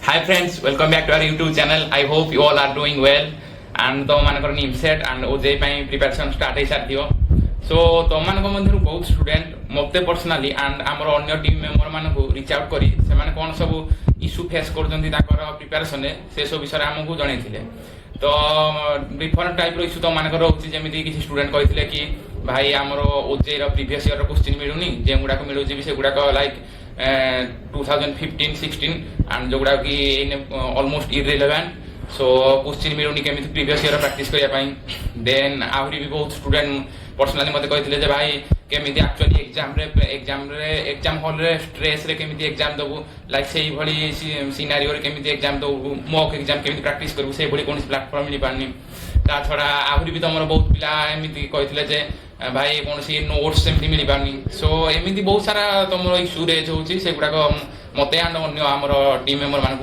Hi friends, welcome back to our YouTube channel. I hope you all are doing well. And तो मानकर NIMCET and ओजे ପାଇଁ preparation start ହେଇ ସାରିଥିବ. So ତମମାନଙ୍କ ମଧ୍ୟରୁ ବହୁତ ଷ୍ଟୁଡେଣ୍ଟ ମୋତେ ପର୍ସନାଲି ଆଣ୍ଡ ଆମର ଅନ୍ୟ ଟିମ୍ ମେମ୍ବର ମାନଙ୍କୁ ରିଚ୍ ଆଉଟ୍ କରି ସେମାନେ କ'ଣ ସବୁ ଇସ୍ୟୁ ଫେସ୍ କରୁଛନ୍ତି ତାଙ୍କର ପ୍ରିପାରେସନରେ ସେସବୁ ବିଷୟରେ ଆମକୁ ଜଣେଇଥିଲେ। ତ ଡିଫରେଣ୍ଟ ଟାଇପ୍ର ଇସ୍ୟୁ ତମମାନଙ୍କର ରହୁଛି, ଯେମିତି କିଛି ଷ୍ଟୁଡେଣ୍ଟ କହିଥିଲେ କି ଭାଇ ଆମର ଓଜେର ପ୍ରିଭିୟସ୍ ଇୟର୍ର କ୍ୱେଶ୍ଚିନ୍ ମିଳୁନି, ଯେଉଁଗୁଡ଼ାକ ମିଳୁଛି ବି ସେଗୁଡ଼ାକ ଲାଇକ୍ 2015-16 and जोगुड़ा कि ऑलमोस्ट इरेलेवेंट। सो क्वेश्चन मिलूनी केमी प्रीवियस इयर प्रैक्टिस करने। देन आहरी भी बहुत स्टूडेंट पर्सनाली मत कहते भाई केमी एक्चुअली एग्जाम हॉल रे स्ट्रेस रे केमी एग्जाम दबू, लाइक से भाई सिनारियो रे केमी एग्जाम दबू, मॉक एग्जाम केमी प्रैक्टिस करू से भाई कौन प्लाटफर्म मिल पारनी। ता छड़ा आहरी भी तुम बहुत पिला एमती कहते भाई कौन सी नोट्स एमती मिल पारनी। सो एमती बहुत सारा तुम इश्यू रेज होची सेगुड़ाक मत एंड अन्य आमर टीम मेम्बर मानक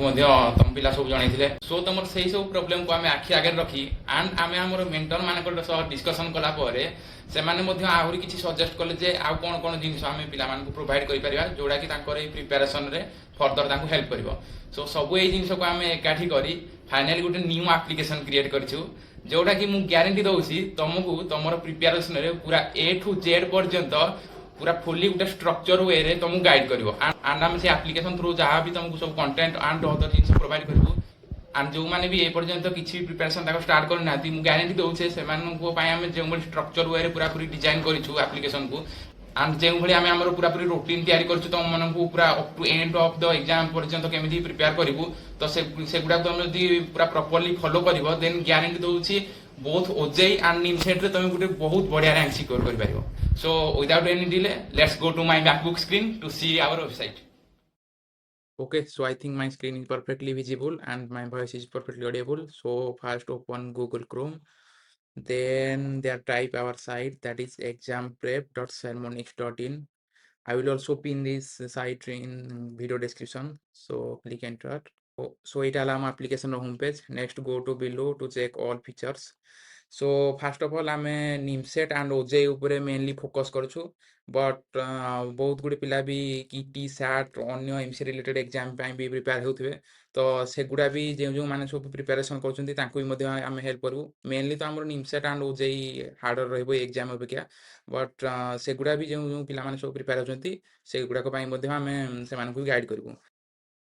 तुम पिला सब जनई। सो तुम से सब प्रोब्लेम को आम आखि आगे रखी एंड आम आम मेंटर मान सह डिस्कसन कलापर से आहरी किसी सजेस्ट कले जे आउ कौन कौन जिन आम पिला प्रोवाइड कर जोड़ा कि प्रिपेरेसन रे फर्दर हेल्प कर। सो सब ये जिन को आम एकाठी कर फाइनाली गोटे न्यू आप्लिकेसन क्रिएट करूँ, जोटा कि मुझे ग्यारंटी दूसरी तुमको तुम प्रिपेरेसन रे पूरा ए टू जेड पर्यंत पूरा फुली गोटे स्ट्रक्चर वे रे तुमको गाइड कर। एंड आम से आप्लिकेसन थ्रू जहाँ भी तुमको सब कंटेंट एंड अदर जिन प्रोवाइड करूँ। एंड जो मैंने भी एपर्यंत किसी प्रिपेरेसन स्टार्ट करना मुझे ग्यारंटी दूसरे से जो स्ट्रक्चर वे पूरा पूरी डिजाइन करूँ आप्लिकेसन को। एंड जो भाई आम पूरा पूरी रूटीन तैयारी करूँ तुम मानू पूरा up to end of the exam पर्यंत केमी प्रिपेयर करूँ। तो सेगुड़ा तुम जब पूरा प्रॉपर्ली फॉलो कर देन ग्यारंटी दूसरी बोथ ओजेई एंड निमसेट रे तुम गोटे बहुत बढ़िया रैंक सिक्योर कर पारिबो। So without any delay let's go to my MacBook screen to see our website. Okay, so I think my screen is perfectly visible and my voice is perfectly audible. So first open Google Chrome, then there type our site, that is examprep.sermonix.in. I will also pin this site in video description. So click enter. So it allow application homepage. Next go to below to check all features. So first of all आम NIMCET and ओजे उपरे mainly focus करूँ, but बहुत गुड़े पिला भी T set अन्य MC related exam भी प्रिपेयर होते, तो सेगुड़ा भी जो जो मैंने सब प्रिपेरेसन करें हेल्प करूँ। मेनली तो आम निमसेट एंड ओजे हार्डर रही एग्जाम अपेक्षा, बट सेगुड़ा भी जो जो पिला सब प्रिपेयर होती से गुड़ाक आम से गाइड करूँ।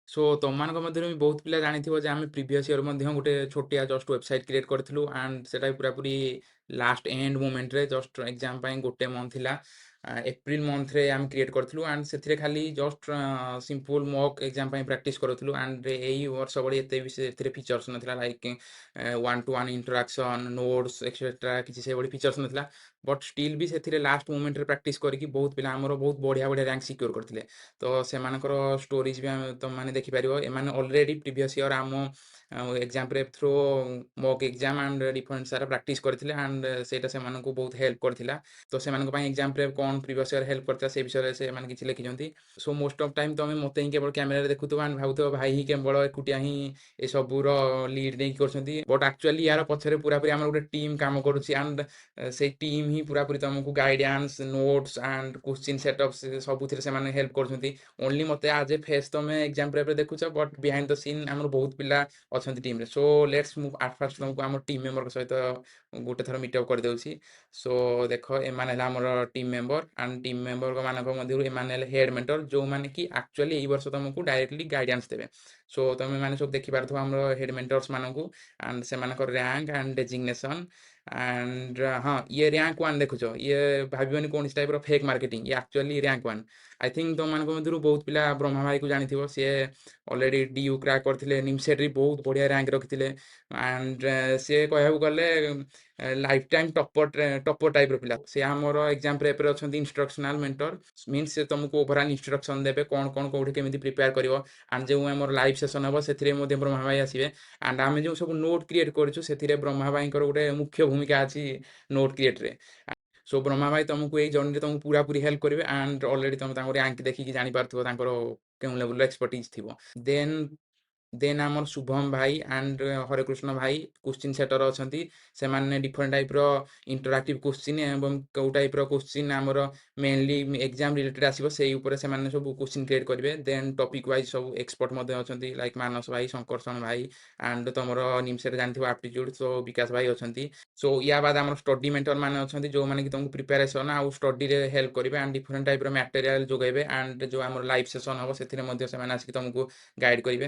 सो तुम मान भी बहुत पिला जानी आम प्रीवियस इयर गोटे छोटिया जस्ट वेबसाइट क्रिएट करूँ एंड से पूरा पूरी लास्ट एंड मोमेंट रे जस्ट एग्जाम गोटे मंथ था एप्रिल मंथ रे आम क्रिएट करूँ एंड से खाली just simple mock exam practice करूँ। एंड यही वर्ष बड़ी एत फीचर्स ना like 1-to-1 interaction notes etcetera किसी से बड़ी फीचर्स ना, बट स्टिल भी से लास्ट मोमेंट रे प्रैक्टिस करके बहुत पिला आमर बहुत बढ़िया बढ़िया रैंक सिक्योर करते। तो से स्टोरीज भी तुम मैंने देखिपर एम अलरेडी प्रीवियस इयर आम exam through mock exam and different सारा प्रैक्टिस करते एंड से बहुत हेल्प करता। तो से एग्जाम कौन प्रीवियस इयर हेल्प करता से विषय से किसी लिखिं। सो मोस्ट ऑफ टाइम तुम मत ही केवल कैमेरा देखुव एंड भावुव भाई ही केवल एकुटिया ही ये सबूर लीड नहीं कर, बट एक्चुअली यार पछरे पूरा पूरी आम गोटे टीम काम करुँच एंड से टीम ही पूरा पूरी तुमको guidance notes and question setup सब हेल्प कर। ओनली मत आज ए फेस तुम एग्जाम प्रेप देखुच, बट बिहाइंड द सीन आम बहुत पिला अच्छा टीम रे। So let's move at first तुमको आम टीम मेम्बर सहित गोटे थर मीटअप कर दूसरी। सो देख एम team member and team member मध्य हेड मेंटर जो मैंने कि एक्चुअली यही वर्ष तुमको डायरेक्टली गाइडेंस देवे। सो तुम मैंने सब देखिपार आम हेड मेंटर्स मानक एंड से रैंक एंड डेजिग्नेशन एंड हाँ ये रैंक 1 देखुच, ये भावन कौन टाइप फेक मार्केटिंग, ये एक्चुअली रैंक 1। आई थिंक तुम मान मध्य बहुत पिला ब्रह्मा भाई को जानी सी अलरेडी डीयू क्रैक करते निमसेट बहुत बढ़िया रैंक रखी एंड सी कह गले लाइफ टाइम टपर टाइप पिला। सी आमर एग्जाम प्रेप अच्छा इंस्ट्रक्शनल मेंटर मीन्स से तुमको ओवरऑल इंस्ट्रक्शन देवे कौन कौन कौटी केमी प्रिपेयर कर। एंड जो आम लाइव सेसन हम से ब्रह्मा भाई आसवे एंड आम जो सब नोट क्रिएट करूँ ब्रह्मा भाई गोटे मुख्य भूमिका अच्छी नोट क्रिएट रे। सो ब्रह्मा भाई तुमको ये जर्नी तुमको पूरा पूरी हेल्प करेंगे एंड अलरेडी तुम रैंक देखिए जापार क्यों लेवल एक्सपर्टीज थी। देन ଦେନ୍ ଆମର ଶୁଭମ ଭାଇ ଆଣ୍ଡ ହରେକୃଷ୍ଣ ଭାଇ କୋଶ୍ଚିନ୍ ସେଟର ଅଛନ୍ତି। ସେମାନେ ଡିଫରେଣ୍ଟ ଟାଇପ୍ର ଇଣ୍ଟରାକ୍ଟିଭ କୋଶ୍ଚିନ୍ ଏବଂ କେଉଁ ଟାଇପ୍ର କୋଶ୍ଚିନ୍ ଆମର ମେନଲି ଏକ୍ଜାମ ରିଲେଟେଡ୍ ଆସିବ ସେଇ ଉପରେ ସେମାନେ ସବୁ କୋଶ୍ଚିନ୍ କ୍ରିଏଟ୍ କରିବେ। ଦେନ୍ ଟପିକ୍ ୱାଇଜ୍ ସବୁ ଏକ୍ସପର୍ଟ ମଧ୍ୟ ଅଛନ୍ତି ଲାଇକ୍ ମାନସ ଭାଇ, ଶଙ୍କର୍ଷଣ ଭାଇ ଆଣ୍ଡ ତମର ନିମ୍ସରେ ଜାଣିଥିବ ଆପ୍ଟିଚ୍ୟୁଡ୍, ସୋ ବିକାଶ ଭାଇ ଅଛନ୍ତି। ସୋ ୟା ବାଦ ଆମର ଷ୍ଟଡି ମେଣ୍ଟର ମାନେ ଅଛନ୍ତି ଯୋଉମାନେ କି ତମକୁ ପ୍ରିପାରେସନ୍ ଆଉ ଷ୍ଟଡିରେ ହେଲ୍ପ କରିବେ ଆଣ୍ଡ ଡିଫରେଣ୍ଟ ଟାଇପ୍ର ମ୍ୟାଟେରିଆଲ ଯୋଗାଇବେ ଆଣ୍ଡ ଯୋଉ ଆମର ଲାଇଭ୍ ସେସନ୍ ହବ ସେଥିରେ ମଧ୍ୟ ସେମାନେ ଆସିକି ତମକୁ ଗାଇଡ୍ କରିବେ।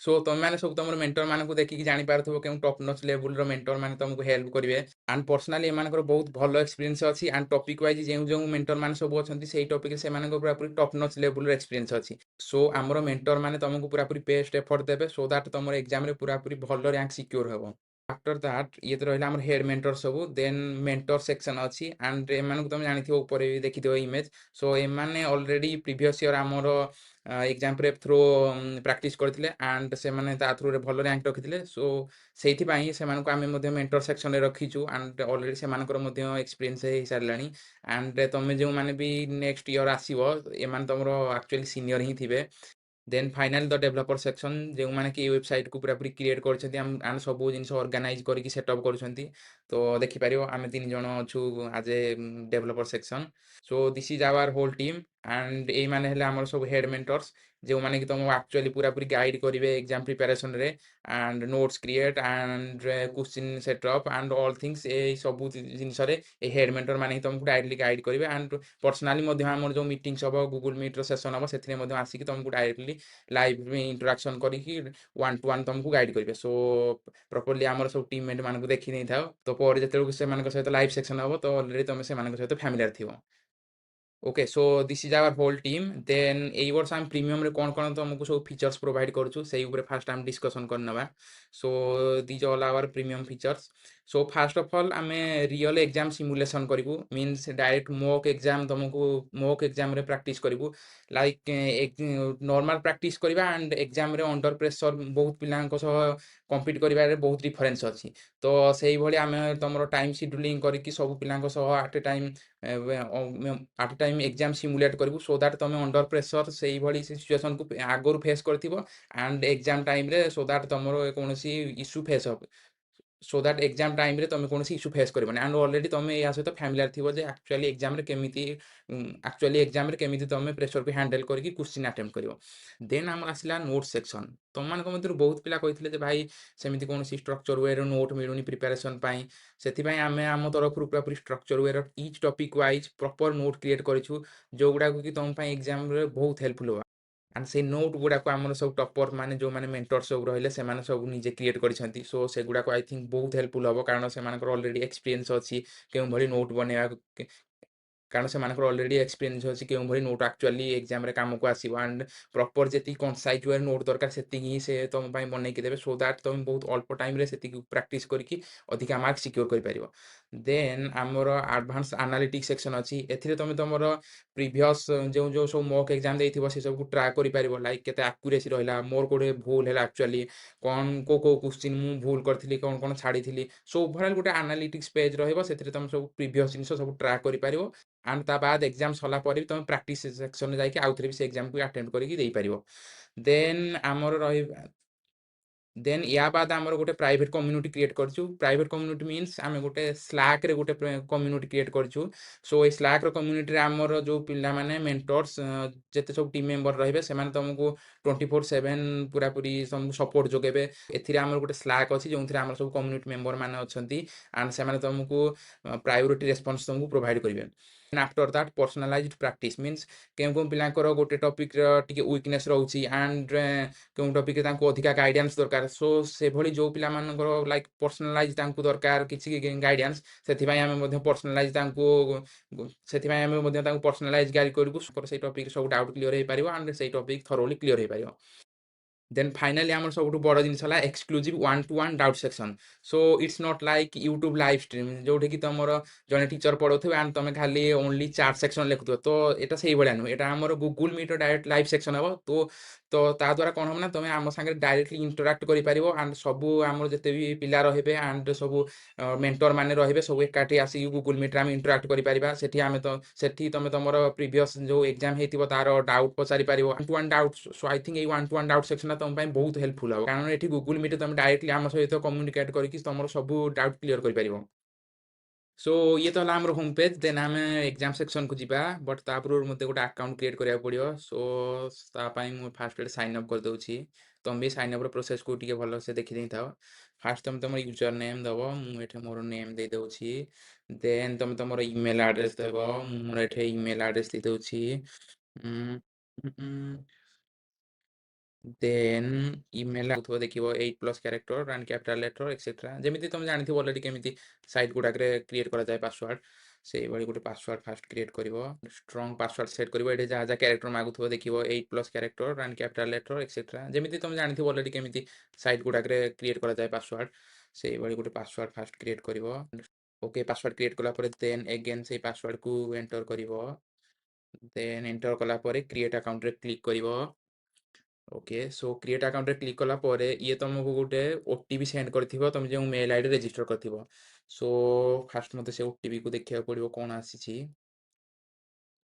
ସୋ ତମେମାନେ ସବୁ ତମର ମେଣ୍ଟର ମାନଙ୍କୁ ଦେଖିକି ଜାଣିପାରୁଥିବ କେଉଁ ଟପ୍ ନଚ୍ ଲେବୁଲର ମେଣ୍ଟର ମାନେ ତମକୁ ହେଲ୍ପ କରିବେ। ଆଣ୍ଡ ପର୍ସନାଲି ଏମାନଙ୍କର ବହୁତ ଭଲ ଏକ୍ସପିରିଏନ୍ସ ଅଛି ଆଣ୍ଡ ଟପିକ୍ ୱାଇଜ୍ ଯେଉଁ ମେଣ୍ଟର ମାନେ ସବୁ ଅଛନ୍ତି ସେଇ ଟପିକରେ ସେମାନଙ୍କ ପୁରାପୁରି ଟପ୍ ନଚ୍ ଲେବୁଲର ଏକ୍ସପିରିଏନ୍ସ ଅଛି। ସୋ ଆମର ମେଣ୍ଟର ମାନେ ତମକୁ ପୁରାପୁରି ବେଷ୍ଟ ଏଫର୍ଟ ଦେବେ ସୋ ଦ୍ୟାଟ୍ ତମର ଏକ୍ଜାମରେ ପୁରାପୁରି ଭଲ ରାଙ୍କ ସିକ୍ୟୁର ହେବ। ଆଫ୍ଟର ଦ୍ୟାଟ୍ ଇଏ ତ ରହିଲା ଆମର ହେଡ୍ ମେଣ୍ଟର ସବୁ। ଦେନ୍ ମେଣ୍ଟର ସେକ୍ସନ ଅଛି ଆଣ୍ଡ ଏମାନଙ୍କୁ ତମେ ଜାଣିଥିବ ଉପରେ ବି ଦେଖିଥିବ ଇମେଜ। ସୋ ଏମାନେ ଅଲରେଡି ପ୍ରିଭିୟସ୍ ଇୟର ଆମର ଏକ୍ଜାମ ପ୍ରେପ୍ ଥ୍ରୋ ପ୍ରାକ୍ଟିସ୍ କରିଥିଲେ ଆଣ୍ଡ ସେମାନେ ତା ଥ୍ରୁରେ ଭଲ ରାଙ୍କ ରଖିଥିଲେ। ସୋ ସେଇଥିପାଇଁ ସେମାନଙ୍କୁ ଆମେ ମଧ୍ୟ ମେଣ୍ଟର ସେକ୍ସନରେ ରଖିଛୁ ଆଣ୍ଡ ଅଲରେଡି ସେମାନଙ୍କର ମଧ୍ୟ ଏକ୍ସପିରିଏନ୍ସ ହେଇସାରିଲାଣି। ଆଣ୍ଡ ତମେ ଯେଉଁମାନେ ବି ନେକ୍ସଟ ଇୟର ଆସିବ ଏମାନେ ତମର ଆକ୍ଚୁଆଲି ସିନିୟର ହିଁ ଥିବେ। ଦେନ୍ ଫାଇନାଲି ଦ ଡେଭଲପର ସେକ୍ସନ ଯେଉଁମାନେ କି ୱେବସାଇଟକୁ ପୁରାପୁରି କ୍ରିଏଟ୍ କରିଛନ୍ତି ଆମେ ସବୁ ଜିନିଷ ଅର୍ଗାନାଇଜ କରିକି ସେଟଅପ୍ କରୁଛନ୍ତି। ତ ଦେଖିପାରିବ ଆମେ 3 ଜଣ ଅଛୁ as a developer section. So this is our whole team and ଏଇମାନେ ହେଲେ ଆମର ସବୁ ହେଡ୍ ମେଣ୍ଟର୍ସ ଯେଉଁମାନେ କି ତମକୁ ଆକ୍ଚୁଆଲି ପୁରାପୁରି ଗାଇଡ୍ କରିବେ ଏକ୍ଜାମ ପ୍ରିପାରେସନରେ and notes create and question setup and all things ଏଇ ସବୁ ଜିନିଷରେ ଏ ହେଡ୍ ମେଣ୍ଟର ମାନେ ହିଁ ତମକୁ ଡାଇରେକ୍ଟଲି ଗାଇଡ୍ କରିବେ। ଆଣ୍ଡ ପର୍ସନାଲି ମଧ୍ୟ ଆମର ଯେଉଁ ମିଟିଂସ୍ ହବ ଗୁଗୁଲ ମିଟ୍ର ସେସନ୍ ହବ ସେଥିରେ ମଧ୍ୟ ଆସିକି ତମକୁ ଡାଇରେକ୍ଟଲି ଲାଇଭ୍ ଇଣ୍ଟରାକ୍ସନ୍ କରିକି ୱାନ୍ ଟୁ ୱାନ୍ ତମକୁ ଗାଇଡ୍ କରିବେ। ସୋ ପ୍ରପରଲି ଆମର ସବୁ ଟିମମେଟ୍ ମାନଙ୍କୁ ଦେଖି ନେଇଥାଅ ତ ପରେ ଯେତେବେଳକୁ ସେମାନଙ୍କ ସହିତ ଲାଇଭ୍ ସେକ୍ସନ ହବ ତ ଅଲରେଡି ତମେ ସେମାନଙ୍କ ସହିତ ଫ୍ୟାମିଲିଆର ଥିବ। Okay so this is our whole team. Then ଏଇ ବର୍ଷ ଆମେ ପ୍ରିମିୟମରେ କ'ଣ ତମକୁ ସବୁ ଫିଚର୍ସ ପ୍ରୋଭାଇଡ୍ କରୁଛୁ ସେଇ ଉପରେ ଫାଷ୍ଟ ଆମେ ଡିସ୍କସନ୍ କରିନେବା। So these all our premium features. So first of all ଆମେ ରିଅଲ୍ ଏକ୍ଜାମ ସିମୁଲେସନ୍ କରିବୁ ମିନ୍ସ ଡାଇରେକ୍ଟ ମୋକ୍ ଏକ୍ଜାମ ତମକୁ ମୋକ୍ ଏକ୍ଜାମରେ ପ୍ରାକ୍ଟିସ୍ କରିବୁ। ଲାଇକ୍ ନର୍ମାଲ ପ୍ରାକ୍ଟିସ୍ କରିବା ଆଣ୍ଡ ଏକ୍ଜାମରେ ଅଣ୍ଡର ପ୍ରେସର ବହୁତ ପିଲାଙ୍କ ସହ କମ୍ପିଟ୍ କରିବାରେ ବହୁତ ଡିଫରେନ୍ସ ଅଛି। ତ ସେଇଭଳି ଆମେ ତମର ଟାଇମ୍ ସିଡ୍ୟୁଲିଂ କରିକି ସବୁ ପିଲାଙ୍କ ସହ ଆଟ୍ ଏ ଟାଇମ୍ ଏକ୍ଜାମ ସିମୁଲେଟ୍ କରିବୁ ସୋ ଦ୍ୟାଟ୍ ତମେ ଅଣ୍ଡର ପ୍ରେସର ସେଇଭଳି ସିଚୁଏସନକୁ ଆଗରୁ ଫେସ୍ କରିଥିବ ଆଣ୍ଡ ଏକ୍ଜାମ ଟାଇମରେ ସୋ ଦ୍ୟାଟ୍ ତମର କୌଣସି ଇସ୍ୟୁ ଫେସ୍ ହବ ସୋ ଦ୍ୟାଟ୍ ଏକ୍ଜାମ ଟାଇମରେ ତମେ କୌଣସି ଇସ୍ୟୁ ଫେସ୍ କରିବନି। ଆଣ୍ଡ ଅଲରେଡି ତମେ ଏହା ସହିତ ଫ୍ୟାମିଲିଆର ଥିବ ଯେ ଆକ୍ଚୁଆଲି ଏକ୍ଜାମରେ କେମିତି ତମେ ପ୍ରେସରକୁ ହ୍ୟାଣ୍ଡେଲ କରିକି କୋଶ୍ଚିନ୍ ଆଟେମ୍ପ୍ଟ କରିବ। ଦେନ୍ ଆମର ଆସିଲା ନୋଟ୍ ସେକ୍ସନ। ତମମାନଙ୍କ ମଧ୍ୟରୁ ବହୁତ ପିଲା କହିଥିଲେ ଯେ ଭାଇ ସେମିତି କୌଣସି ଷ୍ଟ୍ରକ୍ଚର ୱେର ନୋଟ୍ ମିଳୁନି ପ୍ରିପାରେସନ୍ ପାଇଁ। ସେଥିପାଇଁ ଆମେ ଆମ ତରଫରୁ ପୁରାପୁରି structure where each topic wise proper note create କରିଛୁ ଯୋଉଗୁଡ଼ାକ କି ତମ ପାଇଁ ଏକ୍ଜାମରେ ବହୁତ ହେଲ୍ପଫୁଲ୍ ହେବ। ଆଣ୍ଡ ସେଇ ନୋଟ୍ ଗୁଡ଼ାକ ଆମର ସବୁ ଟପର ମାନେ ଯେଉଁମାନେ ମେଣ୍ଟର ସବୁ ରହିଲେ ସେମାନେ ସବୁ ନିଜେ କ୍ରିଏଟ୍ କରିଛନ୍ତି। ସୋ ସେଗୁଡ଼ାକ ଆଇ ଥିଙ୍କ ବହୁତ ହେଲ୍ପଫୁଲ୍ ହେବ କାରଣ ସେମାନଙ୍କର ଅଲରେଡ଼ି ଏକ୍ସପିରିଏନ୍ସ ଅଛି କେଉଁଭଳି ନୋଟ୍ ବନେଇବା କାରଣ ସେମାନଙ୍କର ଅଲରେଡ଼ି ଏକ୍ସପିରିଏନ୍ସ ଅଛି କେଉଁଭଳି ନୋଟ୍ ଆକ୍ଚୁଆଲି ଏକ୍ଜାମରେ କାମକୁ ଆସିବ ଆଣ୍ଡ ପ୍ରପର ଯେତିକି କନସାଇଜ୍ ୱେରେ ନୋଟ୍ ଦରକାର ସେତିକି ହିଁ ସେ ତମ ପାଇଁ ବନେଇକି ଦେବେ ସୋ ଦ୍ୟାଟ୍ ତମେ ବହୁତ ଅଳ୍ପ ଟାଇମରେ ସେତିକି ପ୍ରାକ୍ଟିସ୍ କରିକି ଅଧିକା ମାର୍କ ସିକ୍ୟୁର କରିପାରିବ। ଦେନ୍ ଆମର ଆଡଭାନ୍ସ ଆନାଲିଟିକ୍ ସେକ୍ସନ ଅଛି ଏଥିରେ ତମେ ତମର ପ୍ରିଭିୟସ୍ ଯେଉଁ ସବୁ ମକ୍ ଏକ୍ଜାମ ଦେଇଥିବ ସେ ସବୁକୁ ଟ୍ରାକ୍ କରିପାରିବ ଲାଇକ୍ କେତେ ଆକ୍ୟୁରେସି ରହିଲା ମୋର କୋଉଠି ଭୁଲ ହେଲା ଆକ୍ଚୁଆଲି କ'ଣ କୋଉ କୋଶ୍ଚିନ୍ ମୁଁ ଭୁଲ କରିଥିଲି କ'ଣ ଛାଡ଼ିଥିଲି। ସୋ ଓଭରଅଲ୍ ଗୋଟେ ଆନାଲିଟିକ୍ସ ପେଜ୍ ରହିବ ସେଥିରେ ତମେ ସବୁ ପ୍ରିଭିୟସ୍ ଜିନିଷ ସବୁ ଟ୍ରାକ୍ କରିପାରିବ ଆଣ୍ଡ ତା ବାଦ ଏକ୍ଜାମ ସରିଲା ପରେ ବି ତମେ ପ୍ରାକ୍ଟିସ୍ ସେକ୍ସନରେ ଯାଇକି ଆଉଥରେ ବି ସେ ଏକ୍ଜାମକୁ ଆଟେମ୍ପ୍ଟ କରିକି ଦେଇପାରିବ। ଦେନ୍ ଆମର ରହିବା ଦେନ୍ ୟା ବାଦ ଆମର ଗୋଟେ ପ୍ରାଇଭେଟ କମ୍ୟୁନିଟି କ୍ରିଏଟ୍ କରିଛୁ। ପ୍ରାଇଭେଟ କମ୍ୟୁନିଟି ମିନ୍ସ ଆମେ ଗୋଟେ ସ୍ଲାକ୍ରେ ଗୋଟେ କମ୍ୟୁନିଟି କ୍ରିଏଟ୍ କରିଛୁ। ସୋ ଏଇ ସ୍ଲାକ୍ର କମ୍ୟୁନିଟିରେ ଆମର ଯେଉଁ ପିଲାମାନେ ମେଣ୍ଟର୍ସ ଯେତେ ସବୁ ଟିମ୍ ମେମ୍ବର ରହିବେ ସେମାନେ ତମକୁ 24/7 ପୁରାପୁରି ତମକୁ ସପୋର୍ଟ ଯୋଗାଇବେ। ଏଥିରେ ଆମର ଗୋଟେ ସ୍ଲାକ୍ ଅଛି ଯେଉଁଥିରେ ଆମର ସବୁ କମ୍ୟୁନିଟି ମେମ୍ବର ମାନେ ଅଛନ୍ତି ଆଣ୍ଡ ସେମାନେ ତମକୁ ପ୍ରାୟୋରିଟି ରେସ୍ପନ୍ସ ତମକୁ ପ୍ରୋଭାଇଡ୍ କରିବେ। After that personalised practice means କେଉଁ ପିଲାଙ୍କର ଗୋଟେ ଟପିକ୍ର ଟିକେ ୱିକନେସ୍ ରହୁଛି ଆଣ୍ଡ କେଉଁ ଟପିକ୍ରେ ତାଙ୍କୁ ଅଧିକା ଗାଇଡାନ୍ସ ଦରକାର। ସୋ ସେଭଳି ଯେଉଁ ପିଲାମାନଙ୍କର ଲାଇକ୍ ପର୍ସନାଲାଇଜ୍ ତାଙ୍କୁ ଦରକାର କିଛି ଗାଇଡାନ୍ସ ସେଥିପାଇଁ ଆମେ ମଧ୍ୟ ତାଙ୍କୁ ପର୍ସନାଲାଇଜ୍ ଗାଇଡ୍ କରିବୁ ସେଇ ଟପିକ୍ ସବୁ ଡାଉଟ୍ କ୍ଲିୟର ହେଇପାରିବ ଆଣ୍ଡ ସେଇ ଟପିକ୍ ଥରୋଲି କ୍ଲିୟର ହେଇପାରିବ। ଦେନ୍ ଫାଇନାଲି ଆମର ସବୁଠୁ ବଡ଼ ଜିନିଷ ହେଲା exclusive one to one doubt section. So it's not like YouTube live stream ଯେଉଁଠିକି ତମର ଜଣେ ଟିଚର ପଢ଼ଉଥିବେ ଆଣ୍ଡ ତମେ ଖାଲି ଓନ୍ଲି ଚାଟ୍ ସେକ୍ସନ ଲେଖୁଥିବ ତ ଏଇଟା ସେଇଭଳିଆ ନୁହେଁ। ଏଇଟା ଆମର ଗୁଗୁଲ ମିଟ୍ର ଡାଇରେକ୍ଟ ଲାଇଭ୍ ସେକ୍ସନ ହେବ। ତ ତ ତା ଦ୍ୱାରା କ'ଣ ହବ ନା ତମେ ଆମ ସାଙ୍ଗରେ ଡାଇରେକ୍ଟଲି ଇଣ୍ଟରାକ୍ଟ କରିପାରିବ ଆଣ୍ଡ ସବୁ ଆମର ଯେତେ ବି ପିଲା ରହିବେ ଆଣ୍ଡ ସବୁ ମେଣ୍ଟର ମାନେ ରହିବେ ସବୁ ଏକାଠି ଆସିକି ଗୁଗୁଲ ମିଟ୍ରେ ଆମେ ଇଣ୍ଟରାକ୍ଟ କରିପାରିବା। ସେଠି ତମେ ତମର ପ୍ରିଭିୟସ୍ ଯୋଉ ଏକ୍ଜାମ ହେଇଥିବ ତାର ଡାଉଟ୍ ପଚାରିପାରିବ, one to one doubt. So I think ଏଇ ୱାନ୍ ଟୁ ୱାନ୍ ଡାଉଟ୍ ସେକ୍ସନଟା ତମ ପାଇଁ ବହୁତ ହେଲ୍ପଫୁଲ୍ ହବ, କାରଣ ଏଠି ଗୁଗୁଲ ମିଟ୍ ତମେ ଡାଇରେକ୍ଟଲି ଆମ ସହିତ କମ୍ୟୁନିକେଟ୍ କରିକି ତମର ସବୁ ଡାଉଟ୍ କ୍ଲିୟର କରିପାରିବ। ସୋ ଇଏ ତ ହେଲା ଆମର ହୋମ୍ ପେଜ୍। ଦେନ୍ ଆମେ ଏକ୍ଜାମ ସେକ୍ସନକୁ ଯିବା, ବଟ୍ ତା ପୂର୍ବରୁ ମୋତେ ଗୋଟେ ଆକାଉଣ୍ଟ କ୍ରିଏଟ୍ କରିବାକୁ ପଡ଼ିବ। ସୋ ତା ପାଇଁ ମୁଁ ଫାଷ୍ଟ ଗୋଟେ ସାଇନ୍ ଅପ୍ କରିଦେଉଛି। ତମେ ବି ସାଇନ୍ ଅପ୍ର ପ୍ରୋସେସ୍କୁ ଟିକେ ଭଲସେ ଦେଖିଦେଇଥାଅ। ଫାଷ୍ଟ ତମେ ତମର ୟୁଜର ନେମ୍ ଦେବ, ମୁଁ ଏଠି ମୋର ନେମ୍ ଦେଇଦେଉଛି। ଦେନ୍ ତମେ ତମର ଇମେଲ୍ ଆଡ୍ରେସ୍ ଦେବ, ମୁଁ ମୋର ଏଠି ଇମେଲ୍ ଆଡ୍ରେସ୍ ଦେଇଦେଉଛି। ଦେନ୍ ଇମେଲ୍ ଆଉଥିବ ଦେଖିବ 8+ character and capital letter etcetera, ଯେମିତି ତମେ ଜାଣିଥିବ ଅଲରେଡି କେମିତି ସାଇଟ୍ ଗୁଡ଼ାକରେ କ୍ରିଏଟ୍ କରାଯାଏ ପାସୱାର୍ଡ। ସେଇଭଳି ଗୋଟେ ପାସୱାର୍ଡ ଫାଷ୍ଟ କ୍ରିଏଟ୍ କରିବ, ଷ୍ଟ୍ରଙ୍ଗ ପାସୱାର୍ଡ ସେଟ୍ କରିବ। ଏଠି ଯାହା ଯାହା କ୍ୟାରେକ୍ଟର ମାଗୁଥିବ ଦେଖିବ 8+ character and capital letter etcetera, ଯେମିତି ତମେ ଜାଣିଥିବ ଅଲରେଡି କେମିତି ସାଇଟ୍ ଗୁଡ଼ାକରେ କ୍ରିଏଟ୍ କରାଯାଏ ପାସୱାର୍ଡ। ସେଇଭଳି ଗୋଟେ ପାସୱାର୍ଡ ଫାଷ୍ଟ କ୍ରିଏଟ୍ କରିବ। ଓକେ, ପାସୱାର୍ଡ କ୍ରିଏଟ୍ କଲା ପରେ ଦେନ୍ ଏଗେନ୍ ସେଇ ପାସୱାର୍ଡକୁ ଏଣ୍ଟର କରିବ। ଦେନ୍ ଏଣ୍ଟର କଲା ପରେ କ୍ରିଏଟ୍ ଆକାଉଣ୍ଟରେ କ୍ଲିକ୍ କରିବ। ଓକେ, ସୋ କ୍ରିଏଟ୍ ଆକାଉଣ୍ଟରେ କ୍ଲିକ୍ କଲା ପରେ ଇଏ ତମକୁ ଗୋଟେ ଓଟିପି ସେଣ୍ଡ କରିଥିବ ତମେ ଯେଉଁ ମେଲ୍ ଆଇଡି ରେଜିଷ୍ଟର କରିଥିବ। ସୋ ଫାଷ୍ଟ ମୋତେ ସେ ଓଟିପିକୁ ଦେଖିବାକୁ ପଡ଼ିବ କ'ଣ ଆସିଛି।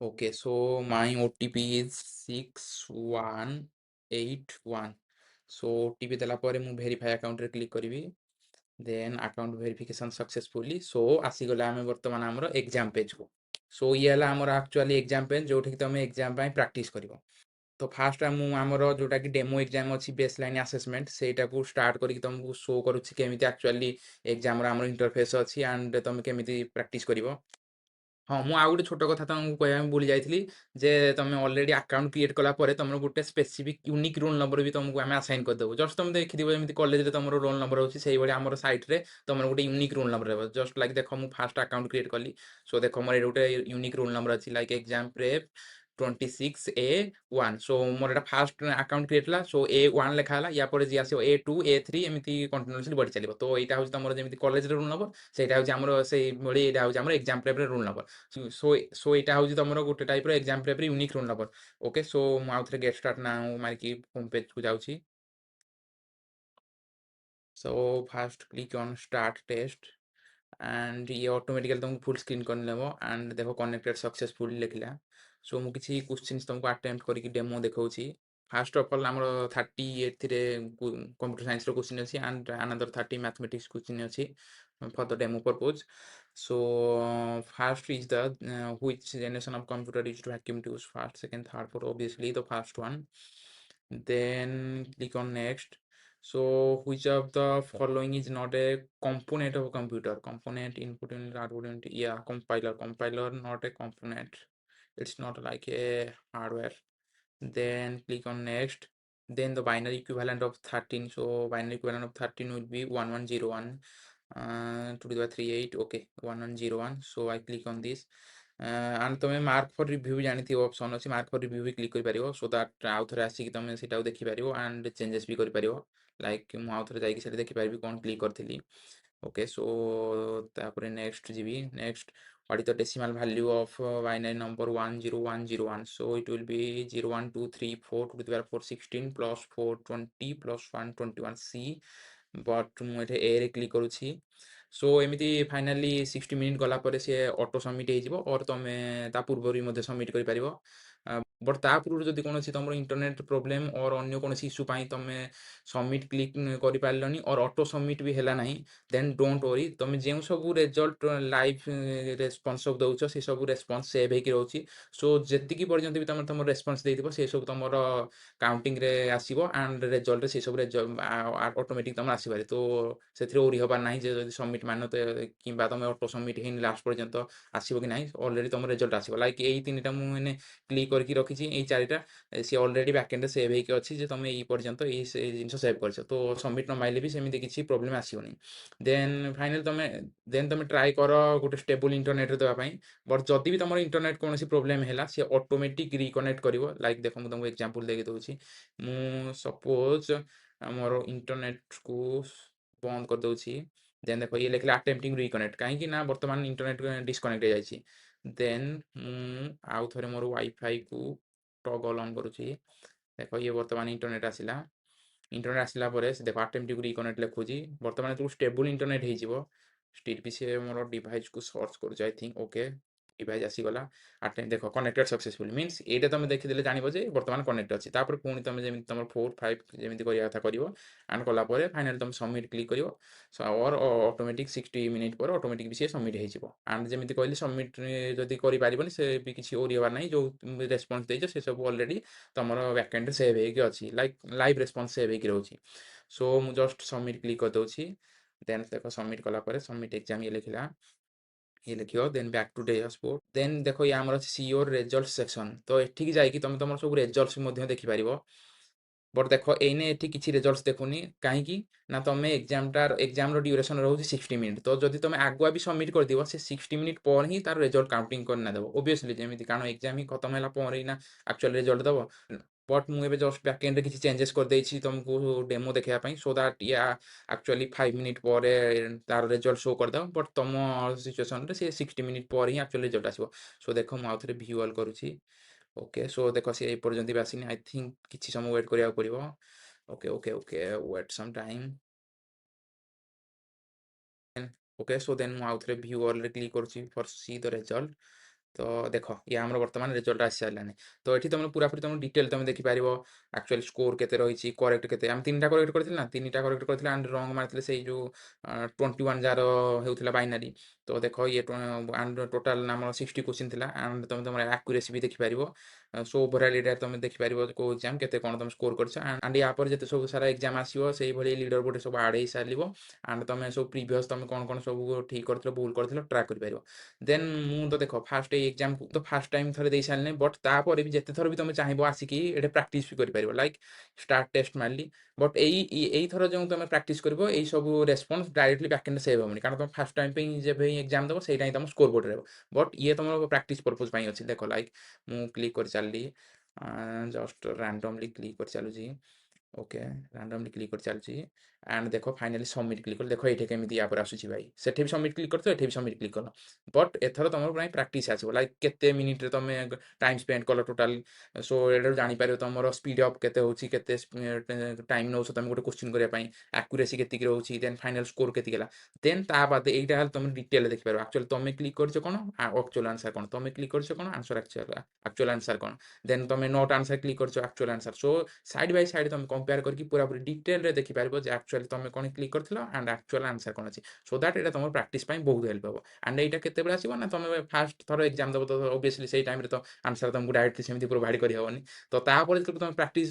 Okay, so my OTP is 6181। So OTP ଦେଲା ପରେ ମୁଁ ଭେରିଫାଏ ଆକାଉଣ୍ଟରେ କ୍ଲିକ୍ କରିବି। Then account verification successfully. So ଆସିଗଲା ଆମେ ବର୍ତ୍ତମାନ ଆମର ଏକ୍ଜାମ ପେଜ୍କୁ। ସୋ ଇଏ ହେଲା ଆମର ଆକ୍ଚୁଆଲି ଏକ୍ଜାମ ପେଜ୍, ଯୋଉଠିକି ତମେ ଏକ୍ଜାମ ପାଇଁ ପ୍ରାକ୍ଟିସ୍ କରିବ। ତ ଫାଷ୍ଟ ମୁଁ ଆମର ଯୋଉଟାକି ଡେମୋ ଏକ୍ଜାମ ଅଛି ବେସ୍ ଲାଇନ୍ ଆସେସମେଣ୍ଟ, ସେଇଟାକୁ ଷ୍ଟାର୍ଟ କରିକି ତମକୁ ଶୋ କରୁଛି କେମିତି ଆକ୍ଚୁଆଲି ଏକ୍ଜାମର ଆମର ଇଣ୍ଟରଫେସ୍ ଅଛି ଆଣ୍ଡ ତମେ କେମିତି ପ୍ରାକ୍ଟିସ୍ କରିବ। ହଁ, ମୁଁ ଆଉ ଗୋଟେ ଛୋଟ କଥା ତମକୁ କହିବା ପାଇଁ ଭୁଲି ଯାଇଥିଲି ଯେ ତମେ ଅଲରେଡି ଆକାଉଣ୍ଟ କ୍ରିଏଟ୍ କଲା ପରେ ତମର ଗୋଟେ ସ୍ପେସିଫିକ୍ ୟୁନିକ୍ ରୋଲ୍ ନମ୍ବର ବି ତମକୁ ଆମେ ଆସାଇନ୍ କରିଦେବୁ। ଜଷ୍ଟ ତମେ ଦେଖିଥିବ ଯେମିତି କଲେଜରେ ତମର ରୋଲ୍ ନମ୍ବର ହେଉଛି, ସେଇଭଳି ଆମର ସାଇଟ୍ରେ ତମର ଗୋଟେ ୟୁନିକ୍ ରୋଲ୍ ନମ୍ବର ରହିବ। ଜଷ୍ଟ ଲାଇକ୍ ଦେଖ ମୁଁ ଫାଷ୍ଟ ଆକାଉଣ୍ଟ କ୍ରିଏଟ୍ କଲି, ସୋ ଦେଖ ମୋର ଏଠି ଗୋଟେ ୟୁନିକ୍ ରୋଲ୍ ନମ୍ବର ଅଛି ଲାଇକ୍ ଏକ୍ଜାମ ପ୍ରେପ୍ 26A1। ସୋ ମୋର ଏଟା ଫାଷ୍ଟ ଆକାଉଣ୍ଟ କ୍ରିଏଟ୍ ହେଲା, ସୋ A1 ଲେଖା ହେଲା। ୟା ପରେ ଯିଏ ଆସିବ A2 A3 ଏମିତି କଣ୍ଟିନ୍ୟୁଅସଲି ବଢ଼ି ଚାଲିବ। ତ ଏଇଟା ହେଉଛି ତମର ଯେମିତି କଲେଜରେ ରୋଲ୍ ନମ୍ବର, ସେଇଟା ହେଉଛି ଆମର ସେଇଭଳି ଏଇଟା ହେଉଛି ଆମର ଏକ୍ଜାମ ପ୍ରେପ୍ରେ ରୋଲ୍ ନମ୍ବର। ସୋ ଏଇଟା ହେଉଛି ତମର ଗୋଟେ ଟାଇପ୍ର ଏକ୍ଜାମ ପ୍ରେପ୍ରେ unique roll number. Okay, so ମୁଁ ଆଉଥରେ ଗେଟ୍ ଷ୍ଟାର୍ଟ ନାଉ ମାରିକି ହୋମ୍ ପେଜ୍କୁ ଯାଉଛି। So first click on start test and ये ऑटोमेटिकली तुमको फुल स्क्रीन कर नेब एंड देखो कनेक्टेड सक्सेसफुल लिखला। सो मु किसी क्वेश्चंस तुमको अटेम्प्ट करके डेमो देखौछि। फास्ट ऑफ ऑल हमर 30 एथिरे कंप्यूटर साइंस रो क्वेश्चन अछि एंड अनदर 30 मैथमेटिक्स क्वेश्चन अछि for the demo purpose. So first is the which generation of computer used to vacuum tubes, first second third fourth, obviously the first one. Then click on next. So which of the following is not a component of a computer? Component, input unit, output unit. Yeah, compiler not a component. It's not like a hardware. Then click on next. Then the binary equivalent of 13. So binary equivalent of 13 will be 1101 to the power 38. Okay, 1101. So I click on this. And तुम्हें mark for review भी जानी option अच्छी, mark for review भी click कर so that आउ थे आसिक तुम से देखिपार एंड चेंजेस भी कर लाइक मुझे आउ थे जाकि देखिपारि कौन क्लिक करी। ओके, सो तापर नेक्स्ट जी next what is the decimal value of binary number 10101। So it will be 01234 to the power 416 plus 420 plus 121 सी, बट मुझे ए रे क्लिक करुच्छी। सो एमती फाइनाली 60 मिनिट गला पर सी ऑटो सबमिट हो और तुम्हें ता पूर्व भी सबमिट कर बट ता पूर्व जब कौन तुम इंटरनेट प्रोब्लेम और अन्य कौन इश्यू तुम सबमिट क्लिक कर पार्लनी और ऑटो सबमिट भी है ना, देन डोंट वरी, तुम जो सब रिजल्ट लाइव रेस्पॉन्स सब दौच से सब रेस्पॉन्स सेव होकर रोचे। सो जी पर्यटन भी तुम तुम रेस्पॉन्स देव से सब तुम काउंटिंग रे आसीबो एंड रिजल्ट से सब ऑटोमेटिक तुम आसपारे। तो से ओरी हबार ना जो सबमिट मान तो कि तुम ऑटो सबमिट है लास्ट पर्यंत आसो कि ना, ऑलरेडी तुम रिजल्ट आसो लाइक यही 3टा मुझे क्लिक करके रखी ये 4टा सी ऑलरेडी बैकेंड सेव होकर अच्छी जे तुम ये पर्यंत ये जिन सेव कर तो सबमिट न माइले भी सेमती किसी प्रोब्लेम आसोनी। देन फाइनल तुम ट्राए कर गोटे स्टेबल इंटरनेट देवाई, बट जदि भी तुम इंटरनेट कौन प्रोब्लेम है सी ऑटोमेटिक रिकनेक्ट कर लाइक देख मुझे तुमको एग्जांपल देके दूसरी। मु सपोज मोर इंटरनेट को बंद कर दूसरी, देन देख ये लिखले अटेम्प्टिंग रिकनेक्ट कहीं ना बर्तमान इंटरनेट डिस्कनेक्ट हो जाए। देन आउ थे मोर वाईफाई को टॉगल ऑन करुच्ची, ଦେଖ ଇଏ ବର୍ତ୍ତମାନ ଇଣ୍ଟରନେଟ୍ ଆସିଲା। ଇଣ୍ଟରନେଟ୍ ଆସିଲା ପରେ ସେ ଦେଖ ଆଟେମ୍ପ୍ଟ ଟୁ ରିକନେକ୍ଟ ଲେଖୁଛି। ବର୍ତ୍ତମାନ ଯେତେବେଳେ ଷ୍ଟେବୁଲ୍ ଇଣ୍ଟରନେଟ୍ ହେଇଯିବ, ଷ୍ଟିଲ୍ ବି ସେ ମୋର ଡିଭାଇସ୍‌କୁ ସର୍ଚ୍ଚ କରୁଛି ଆଇ ଥିଙ୍କ୍। ଓକେ, ଡିଭାଇସ୍ ଆସିଗଲା। ଦେଖ କନେକ୍ଟେଡ୍ ସକ୍ସେସଫୁଲି ମିନ୍ସ ଏଇଟା ତମେ ଦେଖିଦେଲେ ଜାଣିବ ଯେ ବର୍ତ୍ତମାନ କନେକ୍ଟ ଅଛି। ତାପରେ ପୁଣି ତମେ ଯେମିତି ତମର 4, 5 ଯେମିତି କରିବା କଥା କରିବ। ଆଣ୍ଡ କଲା ପରେ ଫାଇନାଲି ତମେ ସବମିଟ୍ କ୍ଲିକ୍ କରିବ। ଅର୍ ଅଟୋମେଟିକ୍ 60 ମିନିଟ୍ ପରେ ଅଟୋମେଟିକ୍ ବି ସିଏ ସବମିଟ୍ ହେଇଯିବ। ଆଣ୍ଡ ଯେମିତି କହିଲି ସବମିଟ୍ ଯଦି କରିପାରିବନି ସେ ବି କିଛି ଓରି ହେବାର ନାହିଁ। ଯୋଉ ରେସ୍ପନ୍ସ ଦେଇଛ ସେ ସବୁ ଅଲରେଡି ତମର ବ୍ୟାକଏଣ୍ଡରେ ସେଭ୍ ହେଇକି ଅଛି। ଲାଇଭ୍ ରେସ୍ପନ୍ସ ସେଭ୍ ହେଇକି ରହୁଛି। ସୋ ମୁଁ ଜଷ୍ଟ ସବମିଟ୍ କ୍ଲିକ୍ କରିଦେଉଛି। ଦେନ୍ ଦେଖ ସବମିଟ୍ କଲା ପରେ ସବମିଟ୍ ଏକ୍ଜାମ ଇଏ ଲେଖିଲା। ଇଏ ଲେଖିବ ଦେନ୍ ବ୍ୟାକ୍ ଟୁ ଡ୍ୟାସବୋର୍ଡ। ଦେନ୍ ଦେଖ ଇଏ ଆମର ସି ୟୋର୍ ରେଜଲ୍ଟ ସେକ୍ସନ। ତ ଏଠିକି ଯାଇକି ତମେ ତମର ସବୁ ରେଜଲ୍ଟସ ମଧ୍ୟ ଦେଖିପାରିବ। ବଟ୍ ଦେଖ ଏଇନେ ଏଠି କିଛି ରେଜଲ୍ଟସ ଦେଖୁନି କାହିଁକି ନା ତମେ ଏକ୍ଜାମର ଡ୍ୟୁରେସନ ରହୁଛି 60 ମିନିଟ୍। ତ ଯଦି ତମେ ଆଗୁଆ ବି ସବମିଟ୍ କରିଦିବ ସେ 60 ମିନିଟ୍ ପରେ ହିଁ ତାର ରେଜଲ୍ଟ କାଉଣ୍ଟିଂ କରିନା ଦେବ ଓବିୟସଲି, ଯେମିତି କାରଣ ଏକ୍ଜାମ ହିଁ ଖତମ ହେଲା ପରେ ହିଁ ନା ଆକ୍ଚୁଆଲି ରେଜଲ୍ଟ ଦେବ। ବଟ୍ ମୁଁ ଏବେ ଜଷ୍ଟ ବ୍ୟାକଏଣ୍ଡରେ କିଛି ଚେଞ୍ଜେସ୍ କରିଦେଇଛି ତମକୁ ଡେମୋ ଦେଖେଇବା ପାଇଁ, so that yeah actually 5 minute ପରେ ତାର ରେଜଲ୍ଟ ଶୋ କରିଦେବ। ବଟ୍ ତମ ସିଚୁଏସନରେ ସେ 60 ମିନିଟ୍ ପରେ ହିଁ ଆକ୍ଚୁଆଲି ରେଜଲ୍ଟ ଆସିବ। ସୋ ଦେଖ ମୁଁ ଆଉଥରେ ଭିଉ ଅଲ୍ କରୁଛି। ଓକେ, ସୋ ଦେଖ ସେ ଏପର୍ଯ୍ୟନ୍ତ ବି ଆସିନି। ଆଇ ଥିଙ୍କ୍ କିଛି ସମୟ ୱେଟ୍ କରିବାକୁ ପଡ଼ିବ। ଓକେ ଓକେ ଓକେ, ୱେଟ୍ ସମ୍ ଟାଇମ୍। ଓକେ, ସୋ ଦେନ୍ ମୁଁ ଆଉଥରେ ଭିଉ ଅଲ୍‌ରେ କ୍ଲିକ୍ କରୁଛି ଫର୍ ସି ଦ ରେଜଲ୍ଟ। ତ ଦେଖ ଇଏ ଆମର ବର୍ତ୍ତମାନ ରେଜଲ୍ଟ ଆସିସାରିଲାଣି। ତ ଏଠି ତମେ ପୁରାପୁରି ତମ ଡିଟେଲ୍ ତମେ ଦେଖିପାରିବ। ଆକ୍ଚୁଆଲି ସ୍କୋର କେତେ ରହିଛି, କରେକ୍ଟ କେତେ। ଆମେ 3ଟା କରେକ୍ଟ କରିଥିଲେ ନା, 3ଟା କରେକ୍ଟ କରିଥିଲେ ଆଣ୍ଡ ରଙ୍ଗ ମାରିଥିଲେ ସେଇ ଯୋଉ 21 ଯାହାର ହେଉଥିଲା ବାଇନାରୀ। ତ ଦେଖ ଇଏ ଆଣ୍ଡ ଟୋଟାଲ୍ ଆମର 60 କ୍ୱେଶ୍ଚିନ୍ ଥିଲା। ଆଣ୍ଡ ତମେ ତମର ଆକ୍ୟୁରେସି ବି ଦେଖିପାରିବ। ସୋ ଓଭରାଲ୍ ଏଇଟା ତମେ ଦେଖିପାରିବ କୋଉ ଏକ୍ଜାମ କେତେ କ'ଣ ତମେ ସ୍କୋର କରିଛ। ଆଣ୍ଡ ୟା ପରେ ଯେତେ ସବୁ ସାରା ଏକ୍ଜାମ ଆସିବ ସେଇଭଳି ଲିଡର ବୋର୍ଡରେ ସବୁ ଆଡ୍ ହେଇସାରିବ। ଆଣ୍ଡ ତମେ ସବୁ ପ୍ରିଭିୟସ୍ ତମେ କ'ଣ କ'ଣ ସବୁ ଠିକ୍ କରିଥିଲ ଭୁଲ କରିଥିଲ ଟ୍ରାକ୍ କରିପାରିବ। ଦେନ୍ ମୁଁ ତ ଦେଖ ଫାଷ୍ଟ ଏଇ ଏକ୍ଜାମକୁ ତ ଫାଷ୍ଟ ଟାଇମ୍ ଥରେ ଦେଇ ସାରିଲିନି। ବଟ୍ ତାପରେ ବି ଯେତେ ଥର ବି ତମେ ଚାହିଁବ ଆସିକି ଏଠି ପ୍ରାକ୍ଟିସ୍ ବି କରିପାରିବ। ଲାଇକ୍ ଷ୍ଟାର୍ଟ ଟେଷ୍ଟ ମାରିଲି। ବଟ୍ ଏଇଥର ଯେଉଁ ତମେ ପ୍ରାକ୍ଟିସ୍ କରିବ ଏଇ ସବୁ ରେସ୍ପନ୍ସ ଡାଇରେକ୍ଟଲି ବ୍ୟାକଏଣ୍ଡରେ ସେଭ୍ ହେବନି, କାରଣ ତମେ ଫାଷ୍ଟ ଟାଇମ୍ ପାଇଁ ଯେବେ ହିଁ ଏକ୍ଜାମ ଦେବ ସେଇଟା ହିଁ ତମ ସ୍କୋର ବୋର୍ଡରେ ରହିବ। ବଟ୍ ଇଏ ତମର ପ୍ରାକ୍ଟିସ୍ ପର୍ପଜ୍ ପାଇଁ ଅଛି। ଦେଖ ଲାଇକ୍ ମୁଁ କ୍ଲିକ୍ କରି ଚାଲିଲି, ଜଷ୍ଟ ରାଣ୍ଡମଲି କ୍ଲିକ୍ କରି ଚାଲୁଛି। ଓକେ, ରାଣ୍ଡମଲି କ୍ଲିକ୍ କରି ଚାଲିଛି। ଆଣ୍ଡ ଦେଖ ଫାଇନାଲି ସବମିଟ୍ କ୍ଲିକ୍ କଲି। ଦେଖ ଏଇଠି କେମିତି ୟା ପରେ ଆସୁଛି ଭାଇ। ସେଠି ବି ସବମିଟ୍ କ୍ଲିକ୍ କରିଥିବ, ଏଠି ବି ସବମିଟ୍ କ୍ଲିକ୍ କଲ। ବଟ୍ ଏଥର ତମର ପାଇଁ ପ୍ରାକ୍ଟିସ୍ ଆସିବ। ଲାଇକ୍ କେତେ ମିନିଟ୍ରେ ତମେ ଟାଇମ୍ ସ୍ପେଣ୍ଡ କଲ ଟୋଟାଲ୍। ସୋ ଏଇଟାରୁ ଜାଣିପାରିବ ତମର ସ୍ପିଡ୍ ଅପ୍ କେତେ ହେଉଛି, କେତେ ଟାଇମ୍ ନେଉଛ ତମେ ଗୋଟେ କୋଶ୍ଚିନ୍ କରିବା ପାଇଁ, ଆକ୍ୟୁରେସି କେତିକି ରହୁଛି, ଦେନ୍ ଫାଇନାଲ୍ ସ୍କୋର କେତିକି ହେଲା। ଦେନ୍ ତା ବାଦେ ଏଇଟା ହେଲେ ତମେ ଡିଟେଲ୍ ଦେଖିପାରିବ। ଆକ୍ଚୁଆଲି ତମେ କ୍ଲିକ୍ କରିଛ କ'ଣ, ଆକ୍ଚୁଆଲ୍ ଆନ୍ସର କ'ଣ, ତମେ କ୍ଲିକ୍ କରିଛ କ'ଣ, ଆକ୍ଚୁଆଲ୍ ଆନ୍ସର କ'ଣ। ଦେନ୍ ତମେ ନଟ୍ ଆନ୍ସର କ୍ଲିକ୍ କରିଛ, actual answer. So side by side ତମେ କମ୍ପେୟାର କରିକି ପୁରାପୁରି ଡିଟେଲରେ ଦେଖିପାରିବ ଯେ ଆକ୍ଚୁଆଲି ତମେ କ'ଣ କ୍ଲିକ୍ କରିଥିଲ ଆଣ୍ଡ ଆକ୍ଚୁଆଲ୍ ଆନ୍ସର କ'ଣ ଅଛି। ସୋ ଦ୍ୟାଟ୍ ଏଇଟା ତମର ପ୍ରାକ୍ଟିସ୍ ପାଇଁ ବହୁତ ହେଲ୍ପ ହେବ। ଆଣ୍ଡ ଏଇଟା କେତେବେଳେ ଆସିବ ନା ତମେ ଫାଷ୍ଟ ଥର ଏକ୍ଜାମ ଦେବ ତ ଓବିୟସଲି ସେଇ ଟାଇମ୍ରେ ତ ଆନ୍ସର ତମକୁ ଡାଇରେକ୍ଟଲି ସେମିତି ପ୍ରୋଭାଇଡ୍ କରିହେବନି। ତ ତାପରେ ଯେତେବେଳେ ତମେ ପ୍ରାକ୍ଟିସ୍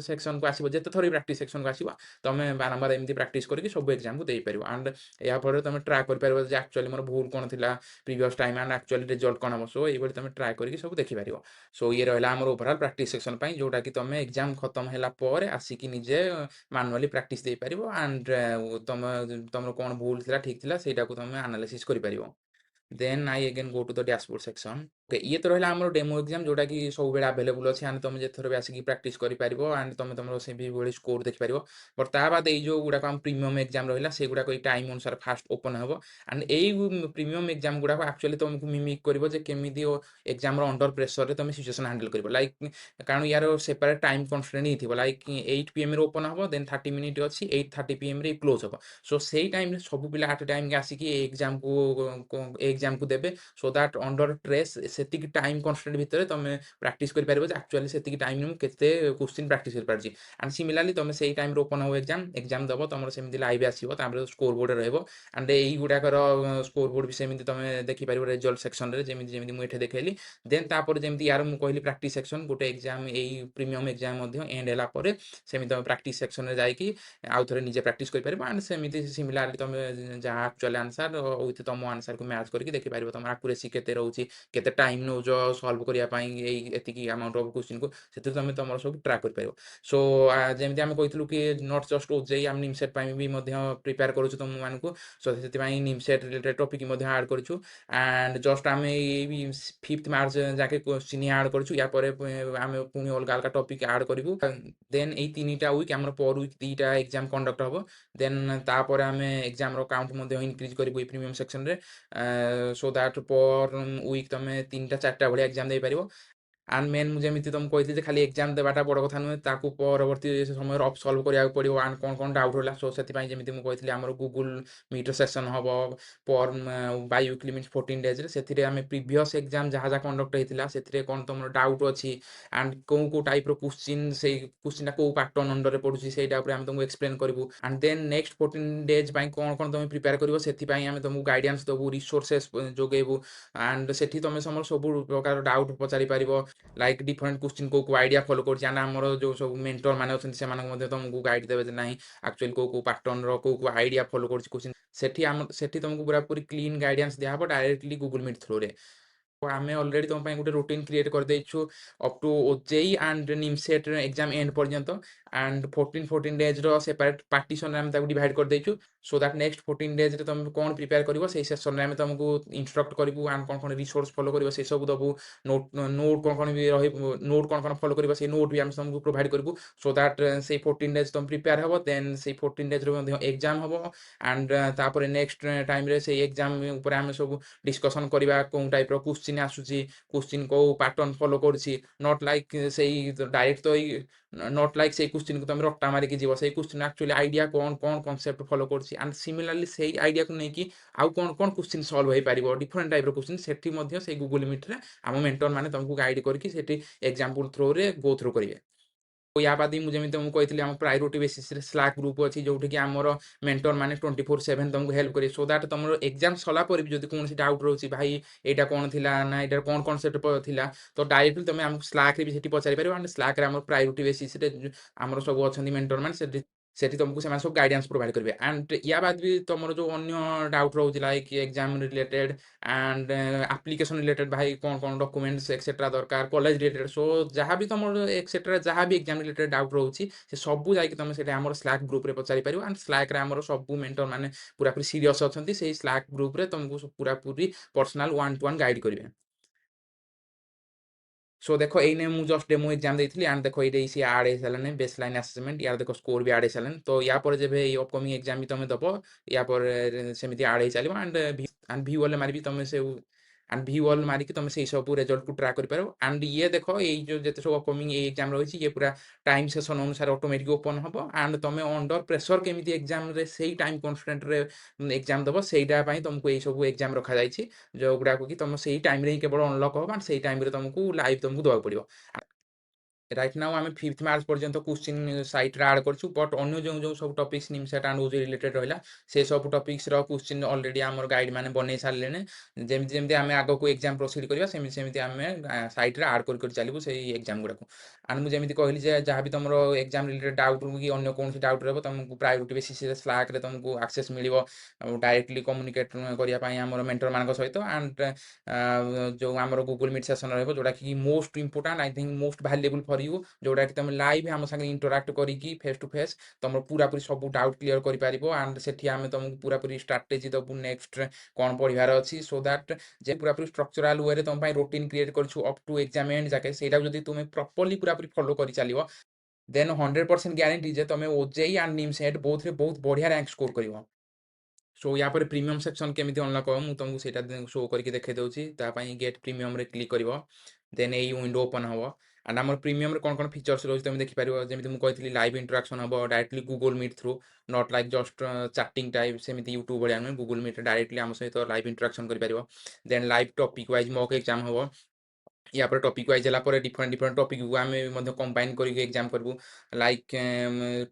ସେକ୍ସନକୁ ଆସିବ, ଯେତେ ଥର ବି ପ୍ରାକ୍ଟିସ୍ ସେକ୍ସନକୁ ଆସିବ ତମେ ବାରମ୍ବାର ଏମିତି ପ୍ରାକ୍ଟିସ୍ କରିକି ସବୁ ଏକ୍ଜାମକୁ ଦେଇପାରିବ। ଆଣ୍ଡ ଏହା ଫଳରେ ତମେ ଟ୍ରାକ୍ କରିପାରିବ ଯେ ଆକ୍ଚୁଆଲି ମୋର ଭୁଲ କ'ଣ ଥିଲା previous time and actually result କ'ଣ ହେବ। ସୋ ଏଇଭଳି ତମେ ଟ୍ରାଏ କରିକି ସବୁ ଦେଖିପାରିବ। ସୋ ଇଏ ରହିଲା ଆମର ଓଭରାଲ୍ ପ୍ରାକ୍ଟିସ୍ ସେକ୍ସନ ପାଇଁ, ଯୋଉଟାକି ତମେ ଏକ୍ଜାମ ଖତମ ହେଲା ପରେ ଆସିକି ନିଜେ ମାନୁଆଲି ପ୍ରାକ୍ଟିସ୍ ଦେଇପାରିବ। ଆଣ୍ଡ ତମର କ'ଣ ଭୁଲ ଥିଲା ଠିକ୍ ଥିଲା ସେଇଟାକୁ ତମେ ଆନାଲିସିସ୍ କରିପାରିବ। ଦେନ୍ I again go to the dashboard section. Okay, ଇଏ ତ ରହିଲା ଆମର ଡେମୋ ଏକ୍ଜାମ, ଯୋଉଟାକି ସବୁବେଳେ ଆଭେଲେବୁଲ୍ ଅଛି। ଆଣ୍ଡ ତମେ ଯେତେଥର ବି ଆସିକି ପ୍ରାକ୍ଟିସ୍ କରିପାରିବ। ଆଣ୍ଡ ତମେ ତମର ସେହିଭଳି ସ୍କୋର ଦେଖିପାରିବ। ବଟ୍ ତା ବାଦ ଏଇ ଯୋଉ ଗୁଡ଼ାକ ଆମ ପ୍ରିମିୟମ୍ ଏକ୍ଜାମ ରହିଲା ସେଗୁଡ଼ାକ ଏଇ ଟାଇମ୍ ଅନୁସାରେ ଫାଷ୍ଟ ଓପନ୍ ହେବ। ଆଣ୍ଡ ଏଇ ପ୍ରିମିୟମ୍ ଏକ୍ଜାମ ଗୁଡ଼ାକ ଆକ୍ଚୁଆଲି ତମକୁ ମିମିକ୍ କରିବ ଯେ କେମିତି ଏକ୍ଜାମର ଅଣ୍ଡର ପ୍ରେସରରେ ତମେ ସିଚୁଏସନ୍ ହ୍ୟାଣ୍ଡେଲ୍ କରିବ। ଲାଇକ୍ କାରଣ ୟାର ସେପାରେଟ୍ ଟାଇମ୍ କନଷ୍ଟ୍ରେଣ୍ଟ ହିଁ ଥିବ। ଲାଇକ୍ 8 PM ରେ ଓପନ୍ ହେବ, ଦେନ୍ 30 ମିନିଟ୍ ଅଛି, 8:30 PM ରେ କ୍ଲୋଜ୍ ହେବ। ସୋ ସେଇ ଟାଇମ୍ରେ ସବୁ ପିଲା ଆଟ୍ ଏ ଟାଇମ୍‌କି ଆସିକି ଏକ୍ଜାମକୁ ଦେବେ। ସୋ ଦ୍ୟାଟ୍ ଅଣ୍ଡର ଷ୍ଟ୍ରେସ୍ ସେତିକି ଟାଇମ୍ କନଷ୍ଟ୍ରେଣ୍ଟ ଭିତରେ ତମେ ପ୍ରାକ୍ଟିସ୍ କରିପାରିବ ଯେ ଆକ୍ଚୁଆଲି ସେତିକି ଟାଇମ୍‌ରେ ମୁଁ କେତେ କୋଶ୍ଚିନ୍ ପ୍ରାକ୍ଟିସ୍ କରିପାରିଛି। ଆଣ୍ଡ ସିମିଲାରଲି ତମେ ସେଇ ଟାଇମ୍‌ରେ ଓପନ୍ ହେବ ଏକ୍ଜାମ ଦେବ, ତମର ସେମିତି ଲାଇଭ୍ ଆସିବ, ତାପରେ ସ୍କୋର ବୋର୍ଡରେ ରହିବ। ଆଣ୍ଡ ଏଇଗୁଡ଼ାକର ସ୍କୋର ବୋର୍ଡ ବି ସେମିତି ତମେ ଦେଖିପାରିବ ରେଜଲ୍ଟ ସେକ୍ସନରେ, ଯେମିତି ଯେମିତି ମୁଁ ଏଠି ଦେଖେଇଲି। ଦେନ୍ ତାପରେ ଯେମିତି ୟାର ମୁଁ କହିଲି ପ୍ରାକ୍ଟିସ୍ ସେକ୍ସନ ଗୋଟେ ଏକ୍ଜାମ, ଏଇ ପ୍ରିମିୟମ୍ ଏକ୍ଜାମ ମଧ୍ୟ ଏଣ୍ଡ ହେଲା ପରେ ସେମିତି ତମେ ପ୍ରାକ୍ଟିସ୍ ସେକ୍ସନରେ ଯାଇକି ଆଉଥରେ ନିଜେ ପ୍ରାକ୍ଟିସ୍ କରିପାରିବ। ଆଣ୍ଡ ସେମିତି ସିମିଲାରଲି ତମେ ଯାହା ଆକ୍ଚୁଆଲ୍ ଆନ୍ସର ୱିଥ୍ ତମ ଆନ୍ସରକୁ ମ୍ୟାଚ୍ କରିକି ଦେଖିପାରିବ ତମର ଆକ୍ୟୁରେସି କେତେ ରହୁଛି, କେତେ ଟାଇମ୍ ନେଉଛ ସଲ୍ଭ କରିବା ପାଇଁ ଏଇ ଏତିକି ଆମାଉଣ୍ଟ ଅଫ୍ କୋଶ୍ଚିନ୍‌କୁ, ସେଥିରେ ତମେ ତମର ସବୁ ଟ୍ରାକ୍ କରିପାରିବ। ସୋ ଯେମିତି ଆମେ କହିଥିଲୁ କି ନଟ୍ ଜଷ୍ଟ ଓଜେଇ, ଆମେ ନିମସେଟ୍ ପାଇଁ ବି ମଧ୍ୟ ପ୍ରିପେୟାର କରୁଛୁ ତୁମମାନଙ୍କୁ। ସୋ ସେଥିପାଇଁ ନିମସେଟ୍ ରିଲେଟେଡ୍ ଟପିକ୍ ମଧ୍ୟ ଆଡ୍ କରିଛୁ। ଆଣ୍ଡ ଜଷ୍ଟ ଆମେ ଏଇ 5th ମାର୍ଚ୍ଚ ଯାକେ କୋଶ୍ଚିନ୍ ଆଡ୍ କରିଛୁ। ୟା ପରେ ଆମେ ପୁଣି ଅଲଗା ଅଲଗା ଟପିକ୍ ଆଡ୍ କରିବୁ। ଦେନ୍ ଏଇ 3ଟା ୱିକ୍ ଆମର ପର ୱିକ୍ 2ଟା ଏକ୍ଜାମ କଣ୍ଡକ୍ଟ ହେବ। ଦେନ୍ ତାପରେ ଆମେ ଏକ୍ଜାମର କାଉଣ୍ଟ ମଧ୍ୟ ଇନକ୍ରିଜ୍ କରିବୁ ଏଇ ପ୍ରିମିୟମ୍ ସେକ୍ସନରେ। ସୋ ଦ୍ୟାଟ୍ ପର ୱିକ୍ ତମେ 3ଟା 4ଟା ଭଳିଆ ଏକ୍ଜାମ ଦେଇପାରିବ। ଆଣ୍ଡ ମେନ୍ ମୁଁ ଯେମିତି ତମକୁ କହିଥିଲି ଯେ ଖାଲି ଏକ୍ଜାମ ଦେବାଟା ବଡ଼ କଥା ନୁହେଁ, ତାକୁ ପରବର୍ତ୍ତୀ ସମୟରେ ସଲ୍ଭ କରିବାକୁ ପଡ଼ିବ। ଆଣ୍ଡ କ'ଣ ଡାଉଟ୍ ରହିଲା, ସୋ ସେଥିପାଇଁ ଯେମିତି ମୁଁ କହିଥିଲି ଆମର ଗୁଗୁଲ ମିଟ୍ର ସେସନ୍ ହେବ ପର ବାଇ ୱିକଲି ମିନ୍ସ 14 ଡେଜ୍ରେ। ସେଥିରେ ଆମେ ପ୍ରିଭିୟସ୍ ଏକ୍ଜାମ ଯାହା ଯାହା କଣ୍ଡକ୍ଟ ହେଇଥିଲା ସେଥିରେ କ'ଣ ତମର ଡାଉଟ୍ ଅଛି ଆଣ୍ଡ କେଉଁ ଟାଇପ୍ର କ୍ୱେଶ୍ଚିନ୍, ସେଇ କ୍ୱେଶ୍ଚିନ୍ଟା କେଉଁ ପାଟର୍ନ ଅଣ୍ଡରରେ ପଡ଼ୁଛି ସେଇଟା ଉପରେ ଆମେ ତମକୁ ଏକ୍ସପ୍ଲେନ୍ କରିବୁ। ଆଣ୍ଡ ଦେନ୍ ନେକ୍ସଟ 14 ଡେଜ୍ ପାଇଁ କ'ଣ ତମେ ପ୍ରିପେୟାର କରିବ ସେଥିପାଇଁ ଆମେ ତମକୁ ଗାଇଡାନ୍ସ ଦେବୁ, ରିସୋର୍ସେସ୍ ଯୋଗେଇବୁ। ଆଣ୍ଡ ସେଠି ତମେ ସବୁ ପ୍ରକାର ଡାଉଟ୍ ପଚାରି ପାରିବ, ଲାଇକ୍ ଡିଫରେଣ୍ଟ କ୍ୱେଶ୍ଚିନ୍ କେଉଁ ଆଇଡ଼ିଆ ଫଲୋ କରୁଛି। ଆଣ୍ଡ ଆମର ଯେଉଁ ସବୁ ମେଣ୍ଟର ମାନେ ଅଛନ୍ତି ସେମାନେ ମଧ୍ୟ ତମକୁ ଗାଇଡ଼ ଦେବେ ଯେ ନାହିଁ ଆକ୍ଚୁଆଲି କେଉଁ ପାଟର୍ନର କେଉଁ ଆଇଡ଼ିଆ ଫଲୋ କରୁଛି କ୍ୱେଶ୍ଚିନ୍। ସେଠି ତମକୁ ପୁରାପୁରି କ୍ଲିନ୍ ଗାଇଡାନ୍ସ ଦିଆହେବ ଡାଇରେକ୍ଟଲି ଗୁଗୁଲ ମିଟ୍ ଥ୍ରୁରେ। ଆମେ ଅଲରେଡ଼ି ତୁମ ପାଇଁ ଗୋଟେ ରୁଟିନ୍ କ୍ରିଏଟ୍ କରିଦେଇଛୁ up to OJEE and NIMCET exam end ପର୍ଯ୍ୟନ୍ତ। ଆଣ୍ଡ 14 ଡେଜ୍ର ସେପାରେଟ୍ ପାର୍ଟିସନରେ ଆମେ ତାକୁ ଡିଭାଇଡ଼ କରିଦେଇଛୁ। ସୋ ଦ୍ୟାଟ୍ ନେକ୍ସଟ 14 ଡେଜ୍ରେ ତୁମେ କ'ଣ ପ୍ରିପେୟାର କରିବ ସେଇ ସେସନରେ ଆମେ ତୁମକୁ ଇନଷ୍ଟ୍ରକ୍ଟ କରିବୁ ଆଣ୍ଡ କ'ଣ ରିସୋର୍ସ ଫଲୋ କରିବ ସେସବୁ ଦେବୁ। ନୋଟ୍ କ'ଣ ବି ରହିବ, ନୋଟ୍ କ'ଣ ଫଲୋ କରିବ ସେଇ ନୋଟ୍ ବି ଆମେ ତୁମକୁ ପ୍ରୋଭାଇଡ଼ କରିବୁ। ସୋ ଦ୍ୟାଟ୍ ସେଇ 14 ଡେଜ୍ ତୁମେ ପ୍ରିପେୟାର ହେବ, ଦେନ୍ ସେଇ 14 ଡେଜ୍ରେ ମଧ୍ୟ ଏକ୍ଜାମ ହେବ। ଆଣ୍ଡ ତାପରେ ନେକ୍ସଟ ଟାଇମ୍ରେ ସେଇ ଏକ୍ଜାମ ଉପରେ ଆମେ ସବୁ ଡିସ୍କସନ୍ କରିବା କେଉଁ ଟାଇପ୍ର କ୍ୱେଶ୍ଚିନ୍ ଆସୁଛି, କ୍ୱେଶ୍ଚିନ୍ କେଉଁ ପାଟର୍ନ ଫଲୋ କରୁଛି। ନଟ୍ ଲାଇକ୍ ସେଇ ଡାଇରେକ୍ଟ ତ ନଟ୍ ଲାଇକ୍ ସେଇ କ୍ୱେଶ୍ଚିନ୍କୁ ତୁମେ ରଟା ମାରିକି ଯିବ, ସେଇ କ୍ୱେଶ୍ଚିନ୍ ଆକ୍ଚୁଆଲି ଆଇଡ଼ିଆ କ'ଣ କନସେପ୍ଟ ଫଲୋ କରୁଛି। ଆଣ୍ଡ ସିମିଲାରଲି ସେଇ ଆଇଡ଼ିଆକୁ ନେଇକି ଆଉ କ'ଣ କ୍ୱେଶ୍ଚିନ୍ ସଲ୍ଭ ହେଇପାରିବ, ଡିଫରେଣ୍ଟ ଟାଇପ୍ର କ୍ୱେଶ୍ଚିନ୍ ସେଠି ମଧ୍ୟ ସେଇ ଗୁଗୁଲ ମିଟ୍ରେ ଆମ ମେଣ୍ଟର ମାନେ ତୁମକୁ ଗାଇଡ଼ କରିକି ସେଠି ଏକ୍ଜାମ୍ପଲ୍ ଥ୍ରୋରେ ଗୋ ଥ୍ରୁ କରିବେ। या बाद ମୁଁ ଯେମିତି ତମକୁ କହିଥିଲି ଆମ ପ୍ରାୟୋରିଟି ବେସିସ୍ରେ ସ୍ଲାକ୍ ଗ୍ରୁପ୍ ଅଛି ଯୋଉଠିକି ଆମର ମେଣ୍ଟର ମାନେ 24/7 ତମକୁ ହେଲ୍ପ କରିବେ। ସୋ ଦ୍ୟାଟ୍ ତମର ଏକ୍ଜାମ ସରିଲା ପରେ ବି ଯଦି କୌଣସି ଡାଉଟ୍ ରହୁଛି ଭାଇ ଏଇଟା କ'ଣ ଥିଲା ନା ଏଇଟା କ'ଣ କନସେପ୍ଟ ଥିଲା, ତ ଡାଇରେକ୍ଟଲି ତମେ ଆମକୁ ସ୍ଲାକ୍ରେ ବି ସେଠି ପଚାରି ପାରିବ। ଆଣ୍ଡ ସ୍ଲାକ୍ରେ ଆମର ପ୍ରାୟୋରିଟି ବେସିସ୍ରେ ଆମର ସବୁ ଅଛନ୍ତି ମେଣ୍ଟର ମାନେ ସେଠି ସେଠି ତମକୁ ସେମାନେ ସବୁ ଗାଇଡାନ୍ସ ପ୍ରୋଭାଇଡ କରିବେ। ଆଣ୍ଡ ୟା ବାଦ ବି ତମର ଯୋଉ ଅନ୍ୟ ଡାଉଟ୍ ରହୁଛି like exam related and application related, ଭାଇ କ'ଣ ଡକୁମେଣ୍ଟସ ଏକ୍ସେଟ୍ରା ଦରକାର, କଲେଜ ରିଲେଟେଡ୍, ସୋ ଯାହା ବି ତମର ଏକ୍ସେଟ୍ରା ଯାହା ବି ଏକ୍ଜାମ ରିଲେଟେଡ୍ ଡାଉଟ୍ ରହୁଛି ସେ ସବୁ ଯାଇକି ତମେ ସେଠି ଆମର ସ୍ଲାକ୍ ଗ୍ରୁପରେ ପଚାରି ପାରିବ। ଆଣ୍ଡ ସ୍ଲାକ୍ରେ ଆମର ସବୁ ମେଣ୍ଟର ମାନେ ପୁରାପୁରି ସିରିୟସ୍ ଅଛନ୍ତି, ସେଇ ସ୍ଲାକ୍ ଗ୍ରୁପରେ ତମକୁ ପୁରାପୁରି ପର୍ସନାଲ 1-to-1 ଗାଇଡ୍ କରିବେ। सो देखो एने ମୁଁ ଜଷ୍ଟ ଡେମୋ ଏକ୍ଜାମ ଦେଇଥିଲି ଆଣ୍ଡ ଦେଖ ଏଇଟା ସି ଆଡ୍ ହେଇସାରିଲାଣି ବେସ୍ ଲାଇନ୍ ଆସେସମେଣ୍ଟ, ୟାର ଦେଖ ସ୍କୋର ବି ଆଡ୍ ହେଇସାରିଲାଣି। ତ ୟା ପରେ ଯେବେ ଏଇ ଅପକମିଂ ଏକ୍ଜାମ ବି ତମେ ଦବ ୟା ପରେ ସେମିତି ଆଡ୍ ହେଇଚାଲିବ। ଆଣ୍ଡ ଭି ୱାଲ୍ ମାରିବି ତମେ ସେ ଆଣ୍ଡ ଭି ୱାଲ୍ ମାରିକି ତମେ ସେଇ ସବୁ ରେଜଲ୍ଟକୁ ଟ୍ରାକ୍ କରିପାରିବ। ଆଣ୍ଡ ଇଏ ଦେଖ ଏଇ ଯୋଉ ଯେତେ ସବୁ ଅପକମିଂ ଏଇ ଏକ୍ଜାମ ରହିଛି ଇଏ ପୁରା ଟାଇମ୍ ସେସନ୍ ଅନୁସାରେ ଅଟୋମେଟିକ୍ ଓପନ୍ ହବ। ଆଣ୍ଡ ତମେ ଅଣ୍ଡର ପ୍ରେସର କେମିତି ଏକ୍ଜାମରେ ସେଇ ଟାଇମ୍ କନଷ୍ଟାଣ୍ଟରେ ଏକ୍ଜାମ ଦବ ସେଇଟା ପାଇଁ ତମକୁ ଏଇ ସବୁ ଏକ୍ଜାମ ରଖାଯାଇଛି, ଯୋଉଗୁଡାକ କି ତମ ସେଇ ଟାଇମରେ ହିଁ କେବଳ ଅନଲକ୍ ହବ। ଆଣ୍ଡ ସେଇ ଟାଇମରେ ତମକୁ ଲାଇଭ୍ ତମକୁ ଦେବାକୁ ପଡ଼ିବ। राइट नाउ आम 5th मार्च पर्यंत क्वेश्चन साइट्रे आड करछु, बट अन्य जो सब टॉपिक्स निमसेट एंड ओजे रिलेटेड रहा से सब टॉपिक्स रो क्वेश्चन ऑलरेडी आमर गाइड माने बनै सारे जमी जमी आम आग को एग्जाम प्रोसीड करवा सेमती आम साइट्रे आड कर चलू से एग्जाम गुड़ा। एंड मुझे कहली जहाँ भी तुम एग्जाम रिलेटेड डाउट कि अन्य कौन डाउट रहा तुमको प्रायोरिटी बेसिस स्लैक रे तुमको एक्सेस मिल डायरेक्टली कम्युनिकेट करने आम मेंटर मान सहित। एंड जो आम गूगल मीट सेसन रोटा कि most important I think most valuable for you, जोटा कि तुम लाइव आम संगे इंटराक्ट करी फेस टू फेस तुम पूरापूरी सब डाउट क्लीयर कर पारिबो। एंड सेठी आमे तुमको पूरापूरी स्ट्रैटेजी दबु नेक्स्ट कौन पढ़ार अच्छी, सो दैट जे पूरापूरी स्ट्रक्चरल वे रे तुम पाई रूटीन क्रिएट करछु अप टू एग्जाम एंड जाके सेटा जदी तुम प्रॉपर्ली पूरापूरी फॉलो करी चलिबो देन 100% ग्यारंटी जे तुम ओजेई एंड निमसेट बोथ रे बहुत बढ़िया रैंक स्कोर करिवो। सो या पर प्रीमियम सेक्शन केमिति अनलॉक हो मु तुमको सेटा शो करके देखे दउची। ता पई गेट प्रीमियम रे क्लिक करिवो, देन एई विंडो ओपन हबो। एंड आम प्रीमियम रे कौन फीचर्स रही तुम देखिपार, जमी मुझे कहती लाइव इंटराक्शन हम directly Google Meet through, not like just chatting type सेमती यूट्यूब भाया नुहे, गूगल मीट डायरेक्टली आम सहित लाइव इंटराक्शन कर। Then live topic wise mock exam हम या पर टॉपिक वाइज है डिफरेंट डिफरेंट टॉपिक को आम कंबाइन करके एग्जाम करूँ, like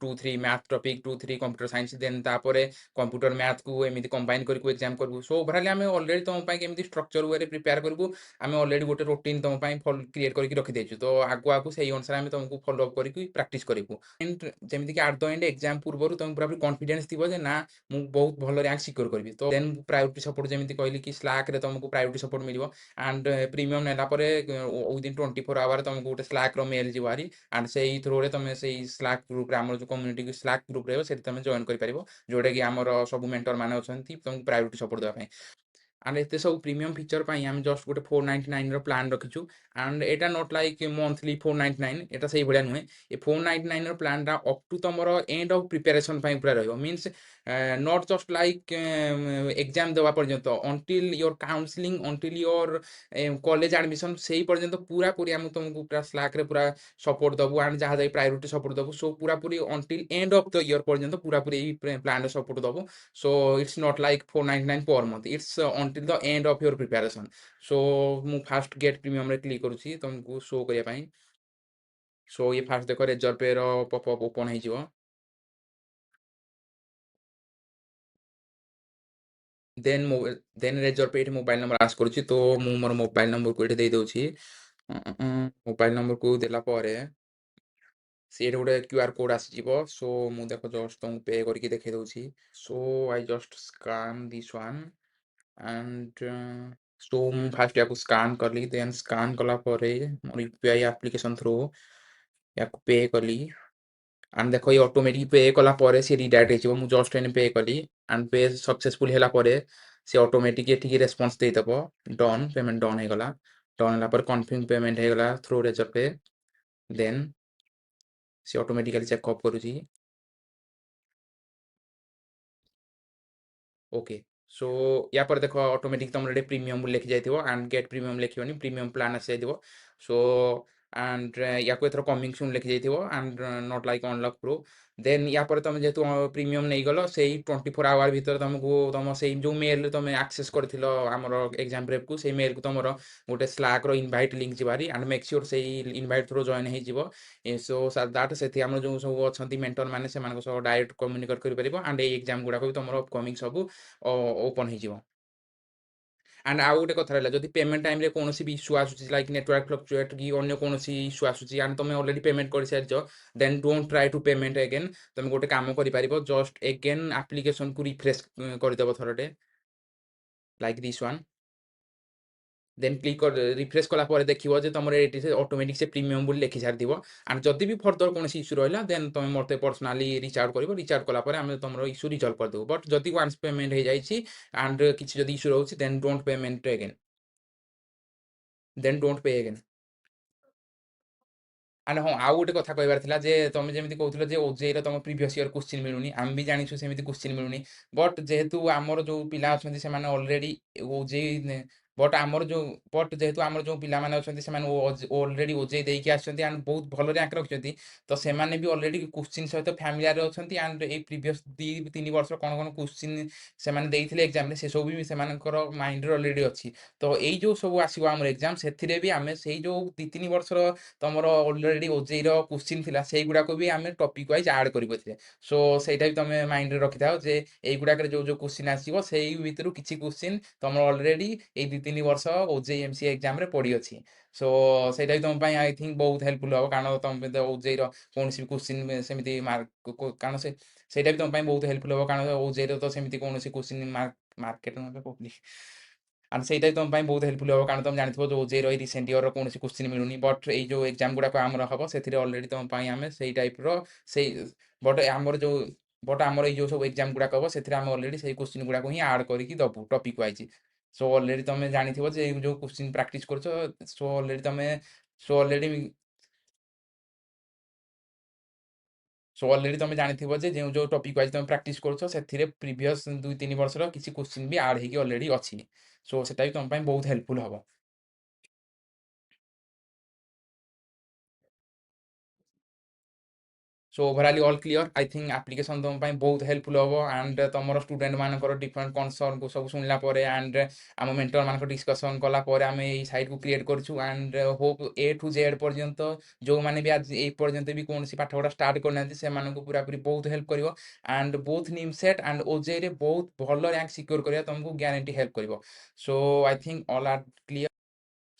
2-3 math topic, 2-3 computer science, then तापर कंप्यूटर मैथ को एमती कंबाइन करके एग्जाम करूँ। सो ओवरऑल आम ऑलरेडी तुम केमती स्ट्रक्चर वे प्रिपेयर करूँ आम ऑलरेडी गोटे रूटीन तुम क्रिएट करके रखीदेचु। तो आगु आगु से अनुसार आम तुमको फॉलो अप करके प्रैक्टिस करूँ। एंड जमीक एट द एंड एग्जाम पूर्व तुम पूरा कॉन्फिडेंस थी ना मुझे बहुत भल रैंक सिक्योर करी। तो देन प्रायोरिटी सपोर्ट जमी कहली कि स्लैक रे तुमको priority support mill. And premium नेला विदिन 24 आवर तुमको गोटे स्लैक रो मेल जीवारी एंड से थ्रू तुम से स्लैक ग्रुप आम जो कम्युनिटी स्लैक ग्रुप रही तुम जॉइन कर जोटा कि आम सब मेंटर मान अच्छा तुमको प्रायोरिटी सपोर्ट देवाई। and ଏତେ ସବୁ ପ୍ରିମିୟମ୍ ଫିଚର୍ ପାଇଁ ଆମେ ଜଷ୍ଟ ଗୋଟେ 499 ର ପ୍ଲାନ୍ ରଖିଛୁ and ଏଇଟା ନଟ୍ ଲାଇକ୍ ମନ୍ଥଲି 499 ଏଟା ସେଇଭଳିଆ ନୁହେଁ। ଏ 499 ର ପ୍ଲାନ୍‌ଟା ଅପ୍ ଟୁ ତମର ଏଣ୍ଡ ଅଫ୍ ପ୍ରିପାରେସନ୍ ପାଇଁ ପୁରା ରହିବ। Means not just like exam ଦେବା ପର୍ଯ୍ୟନ୍ତ until your counselling, until your college admission ସେଇ ପର୍ଯ୍ୟନ୍ତ ପୁରାପୁରି ଆମେ ତମକୁ ପୁରା ସ୍ଲାକ୍‌ରେ ପୁରା ସପୋର୍ଟ ଦବୁ and ଯାହା ଯାଇ ପ୍ରାୟୋରିଟି ସପୋର୍ଟ ଦବୁ। ସୋ ପୁରାପୁରି until end of the year ପର୍ଯ୍ୟନ୍ତ ପୁରାପୁରି ଏଇ ପ୍ଲାନ୍‌ରେ ସପୋର୍ଟ ଦବୁ। So it's not like 499 per month. It's until the end of your preparation. So ମୁଁ ଫାଷ୍ଟ ଗେଟ୍ ପ୍ରିମିୟମରେ କ୍ଲିକ୍ କରୁଛି ତମକୁ ଶୋ କରିବା ପାଇଁ। ସୋ ଇଏ ଫାଷ୍ଟ ଦେଖ ରେଜଲ୍ଟ ପେର ପପଅପ୍ ଓପନ୍ ହେଇଯିବ। ଦେନ୍ ରେଜଲ୍ଟ ପେ ଏଠି ମୋବାଇଲ ନମ୍ବର ଆସ୍କ କରୁଛି ତ ମୁଁ ମୋର ମୋବାଇଲ ନମ୍ବରକୁ ଏଠି ଦେଇଦେଉଛି। ମୋବାଇଲ ନମ୍ବରକୁ ଦେଲା ପରେ ସିଏ ଗୋଟେ କ୍ୟୁଆର୍ କୋଡ୍ ଆସିଯିବ। ସୋ ମୁଁ ଦେଖ ଜଷ୍ଟ ତମକୁ ପେ କରିକି ଦେଖେଇ ଦଉଛି। So I just scan this one and so ମୁଁ ଫାଷ୍ଟ ୟାକୁ ସ୍କାନ୍ କଲି ଦେନ୍ ସ୍କାନ୍ କଲା ପରେ ମୋର ୟୁପିଆଇ ଆପ୍ଲିକେସନ୍ ଥ୍ରୁ ୟାକୁ ପେ କଲି and ଦେଖ ଇଏ ଅଟୋମେଟିକ୍ ପେ କଲା ପରେ ସିଏ ରିଡାଇରେକ୍ଟ ହେଇଯିବ। ମୁଁ ଜଷ୍ଟ ଏଇନେ ପେ କଲି and ପେ ସକ୍ସେସଫୁଲ ହେଲା ପରେ ସିଏ ଅଟୋମେଟିକ୍ ଏଠିକି ରେସ୍ପନ୍ସ ଦେଇଦବ ଡନ୍ ପେମେଣ୍ଟ ଡନ୍ ହେଇଗଲା। ଡନ୍ ହେଲା ପରେ କନଫର୍ମ ପେମେଣ୍ଟ ହେଇଗଲା ଥ୍ରୁ ରେଜଲ୍ଟ ପେ। ଦେନ୍ ସିଏ ଅଟୋମେଟିକାଲି ଚେକଅପ୍ କରୁଛି। ଓକେ ସୋ ୟା ପରେ ଦେଖ ଅଟୋମେଟିକ୍ ତମର ଏଠି ପ୍ରିମିୟମ୍ ବୋଲି ଲେଖିଯାଇଥିବ and ଗେଟ୍ ପ୍ରିମିୟମ୍ ଲେଖିବନି ପ୍ରିମିୟମ୍ ପ୍ଲାନ୍ ଆସିଯାଇଥିବ। ସୋ and ୟାକୁ ଏଥର କମିଂ ସୁନ୍ ଲେଖିଯାଇଥିବ and not like unlock pro. Then ୟା ପରେ ତମେ ଯେହେତୁ ପ୍ରିମିୟମ୍ ନେଇଗଲ ସେଇ 24 ଆୱାର ଭିତରେ ତମକୁ ତମ ସେଇ ଯୋଉ ମେଲ୍‌ରେ ତମେ ଆକ୍ସେସ୍ କରିଥିଲ ଆମର ଏକ୍ଜାମ୍ ପ୍ରେପ୍‌କୁ ସେଇ ମେଲ୍‌କୁ ତମର ଗୋଟେ ସ୍ଲାକ୍‌ର ଇନଭାଇଟ୍ ଲିଙ୍କ୍ ଯିବାହାରି and ମେକ୍ ସିଓର ସେଇ ଇନଭାଇଟ୍ ଥ୍ରୁ ଜଏନ୍ ହେଇଯିବ। ସୋ ଦ୍ୟାଟ୍ ସେଠି ଆମର ଯୋଉ ସବୁ ଅଛନ୍ତି ମେଣ୍ଟର ମାନେ ସେମାନଙ୍କ ସହ ଡାଇରେକ୍ଟ କମ୍ୟୁନିକେଟ୍ କରିପାରିବ and ଏଇ ଏକ୍ଜାମ୍ ଗୁଡାକ ବି ତମର ଅପକମିଂ ସବୁ ଓପନ୍ ହେଇଯିବ। and ଆଉ ଗୋଟେ କଥା ରହିଲା ଯଦି ପେମେଣ୍ଟ ଟାଇମ୍‌ରେ କୌଣସି ବି ଇସ୍ୟୁ ଆସୁଛି ଲାଇକ୍ ନେଟୱାର୍କ ଫ୍ଲକ୍ଚୁଏଟ୍ କି ଅନ୍ୟ କୌଣସି ଇସ୍ୟୁ ଆସୁଛି and ତମେ ଅଲରେଡି ପେମେଣ୍ଟ କରିସାରିଛ then don't try to payment again. ତମେ ଗୋଟେ କାମ କରିପାରିବ ଜଷ୍ଟ ଏଗେନ୍ ଆପ୍ଲିକେସନକୁ ରିଫ୍ରେଶ କରିଦେବ ଥରଟେ like this one. Then refresh କଲା ପରେ ଦେଖିବ ଯେ ତମର ଏଠି ସେ ଅଟୋମେଟିକ୍ ସେ ପ୍ରିମିୟମ୍ ବୋଲି ଲେଖି ସାରିଥିବ and ଯଦି ବି ଫର୍ଦର କୌଣସି ଇସ୍ୟୁ ରହିଲା ଦେନ୍ ତମେ ମୋତେ ପର୍ସନାଲି ରିଚ୍ ଆଉଟ୍ କରିବ। ରିଚ୍ ଆଉଟ୍ କଲା ପରେ ଆମେ ତମର ଇସ୍ୟୁ ରିଜଲ୍ଭ କରିଦେବୁ। ବଟ୍ ଯଦି ୱାନ୍ସ ପେମେଣ୍ଟ ହେଇଯାଇଛି and କିଛି ଯଦି ଇସ୍ୟୁ ରହୁଛି then don't payment again then don't pay again. ଆରେ ହଁ ଆଉ ଗୋଟେ କଥା କହିବାର ଥିଲା ଯେ ତମେ ଯେମିତି କହୁଥିଲ ଯେ ଓଜେଇର ତମ ପ୍ରିଭିୟସ୍ ଇୟର କୋଶ୍ଚିନ୍ ମିଳୁନି ଆମେ ବି ଜାଣିଛୁ ସେମିତି କୋଶ୍ଚିନ୍ ମିଳୁନି। ବଟ୍ ଯେହେତୁ ଆମର ଯୋଉ ପିଲା ଅଛନ୍ତି ସେମାନେ ଅଲରେଡି ଓଜେଇ ବଟ୍ ଆମର ଯୋଉ ବଟ୍ ଯେହେତୁ ଆମର ଯୋଉ ପିଲାମାନେ ଅଛନ୍ତି ସେମାନେ ଅଲରେଡି ଓଜେଇ ଦେଇକି ଆସିଛନ୍ତି and ବହୁତ ଭଲ ରାଙ୍କ ରଖିଛନ୍ତି ତ ସେମାନେ ବି ଅଲରେଡି କୋଶ୍ଚିନ୍ ସହିତ ଫ୍ୟାମିଲିଆର ଅଛନ୍ତି and ଏଇ ପ୍ରିଭିୟସ୍ 2-3 ବର୍ଷ କଣ କଣ କୋଶ୍ଚିନ୍ ସେମାନେ ଦେଇଥିଲେ ଏକ୍ଜାମରେ ସେସବୁ ବି ସେମାନଙ୍କର ମାଇଣ୍ଡରେ ଅଲରେଡି ଅଛି। ତ ଏଇ ଯୋଉ ସବୁ ଆସିବ ଆମର ଏକ୍ଜାମ ସେଥିରେ ବି ଆମେ ସେଇ ଯୋଉ 2-3 ବର୍ଷର ତମର ଅଲରେଡି ଓଜେଇର କୋଶ୍ଚିନ୍ ଥିଲା ସେଇଗୁଡାକୁ ବି ଆମେ ଟପିକ୍ ୱାଇଜ୍ ଆଡ୍ କରିବୁ ଏଥିରେ। ସୋ ସେଇଟା ବି ତମେ ମାଇଣ୍ଡରେ ରଖିଥାଅ ଯେ ଏଇଗୁଡାକରେ ଯୋଉ ଯୋଉ କୋଶ୍ଚିନ୍ ଆସିବ ସେଇ ଭିତରୁ କିଛି କୋଶ୍ଚିନ୍ ତମର ଅଲରେଡି ଏଇ 2-3 ବର୍ଷ ଓଜେଇ ଏମସିଏ ଏକ୍ଜାମରେ ପଡିଅଛି। ସୋ ସେଇଟା ବି ତମ ପାଇଁ ଆଇ ଥିଙ୍କ୍ ବହୁତ ହେଲ୍ପଫୁଲ୍ ହବ କାରଣ ତମେ ତ ଓଜେଇର କୌଣସି ବି କୋଶ୍ଚିନ୍ ସେମିତି କାରଣ ସେଇଟା ବି ତମ ପାଇଁ ବହୁତ ହେଲ୍ପଫୁଲ୍ ହବ କାରଣ ଓଜେଇର ତ ସେମିତି କୌଣସି କୋଶ୍ଚିନ୍ ମାର୍କେଟ and ସେଇଟା ବି ତମ ପାଇଁ ବହୁତ ହେଲ୍ପଫୁଲ୍ ହବ କାରଣ ତମେ ଜାଣିଥିବ ଯେ ଓଜେଇର ଏଇ ରିସେଣ୍ଟ ଇୟରର କୌଣସି କୋଶ୍ଚିନ୍ ମିଳୁନି। ବଟ୍ ଏଇ ଯୋଉ ଏକ୍ଜାମ୍ ଗୁଡାକ ଆମର ହବ ସେଥିରେ ଅଲରେଡି ତମ ପାଇଁ ଆମେ ସେଇ ଟାଇପ୍‌ର ସେଇ ବଟ୍ ଆମର ଯୋଉ ବଟ୍ ଆମର ଏଇ ଯୋଉ ସବୁ ଏକ୍ଜାମ୍ ଗୁଡାକ ହବ ସେଥିରେ ଆମେ ଅଲରେଡି ସେଇ କୋଶ୍ଚିନ୍ ଗୁଡାକୁ ହିଁ ଆଡ୍ କରିକି ଦବୁ ଟପିକ୍ ୱାଇଜ୍। ସୋ ଅଲରେଡି ତମେ ଜାଣିଥିବ ଯେ ଏଇ ଯୋଉ କୋଶ୍ଚିନ୍ ପ୍ରାକ୍ଟିସ୍ କରୁଛ ସୋ ଅଲରେଡି ତମେ ସୋ ଅଲରେଡି ସୋ ଅଲରେଡି ତମେ ଜାଣିଥିବ ଯେ ଯେଉଁ ଯୋଉ ଟପିକ୍ ୱାଇଜ୍ ତମେ ପ୍ରାକ୍ଟିସ୍ କରୁଛ ସେଥିରେ ପ୍ରିଭିୟସ୍ 2-3 ବର୍ଷର କିଛି କୋଶ୍ଚିନ୍ ବି ଆଡ୍ ହେଇକି ଅଲରେଡି ଅଛି। ସୋ ସେଟା ବି ତମ ପାଇଁ ବହୁତ ହେଲ୍ପଫୁଲ୍ ହବ। So overall all clear I think application ତମ ପାଇଁ ବହୁତ ହେଲ୍ପଫୁଲ୍ ହବ and ତମର ଷ୍ଟୁଡେଣ୍ଟ ମାନଙ୍କର ଡିଫରେଣ୍ଟ କନସର୍ନକୁ ସବୁ ଶୁଣିଲା ପରେ and ଆମ ମେଣ୍ଟର ମାନଙ୍କ ଡିସ୍କସନ୍ କଲା ପରେ ଆମେ ଏଇ ସାଇଟ୍‌କୁ କ୍ରିଏଟ୍ କରିଛୁ and Hope A to Z ପର୍ଯ୍ୟନ୍ତ ଯୋଉମାନେ ବି ଆଜି ଏଇ ପର୍ଯ୍ୟନ୍ତ ବି କୌଣସି ପାଠପଢା ଷ୍ଟାର୍ଟ କରିନାହାନ୍ତି ସେମାନଙ୍କୁ ପୁରାପୁରି ବହୁତ ହେଲ୍ପ କରିବ and ବୋଥ୍ ନିମସେଟ୍ and ଓଜେଇରେ ବହୁତ ଭଲ ରାଙ୍କ ସିକ୍ୟୁର କରିବା ତମକୁ ଗ୍ୟାରେଣ୍ଟି ହେଲ୍ପ କରିବ। So I think all are clear.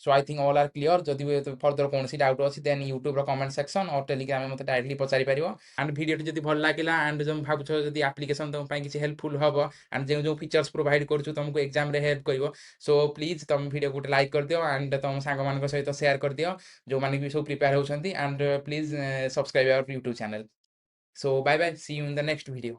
So I think all are clear ଯଦି ବି ଫର୍ଦର କୌଣସି ଡାଉଟ୍ ଅଛି ଦେନ୍ ୟୁଟ୍ୟୁବର କମେଣ୍ଟ ସେକ୍ସନ ଅର୍ ଟେଲିଗ୍ରାମରେ ମୋତେ ଡାଇରେକ୍ଟଲି ପଚାରିପାରିବ। and ଭିଡ଼ିଓଟି ଯଦି ଭଲ ଲାଗିଲା and ତମେ ଭାବୁଛ ଯଦି ଆପ୍ଲିକେସନ୍ ତମ ପାଇଁ କିଛି ହେଲ୍ପଫୁଲ୍ ହବ and ଯେଉଁ ଯେଉଁ ଫିଚର୍ସ ପ୍ରୋଭାଇଡ୍ କରୁଛୁ ତମକୁ ଏକ୍ଜାମରେ ହେଲ୍ପ କରିବ ସୋ ପ୍ଲିଜ୍ ତମେ ଭିଡ଼ିଓକୁ ଗୋଟେ ଲାଇକ୍ କରିଦିଅ and ତମ ସାଙ୍ଗମାନଙ୍କ ସହିତ ସେୟାର କରିଦିଅ ଯୋଉମାନେ ବି ସବୁ ପ୍ରିପେୟାର ହେଉଛନ୍ତି and please subscribe our YouTube channel. So bye bye see you in the next video.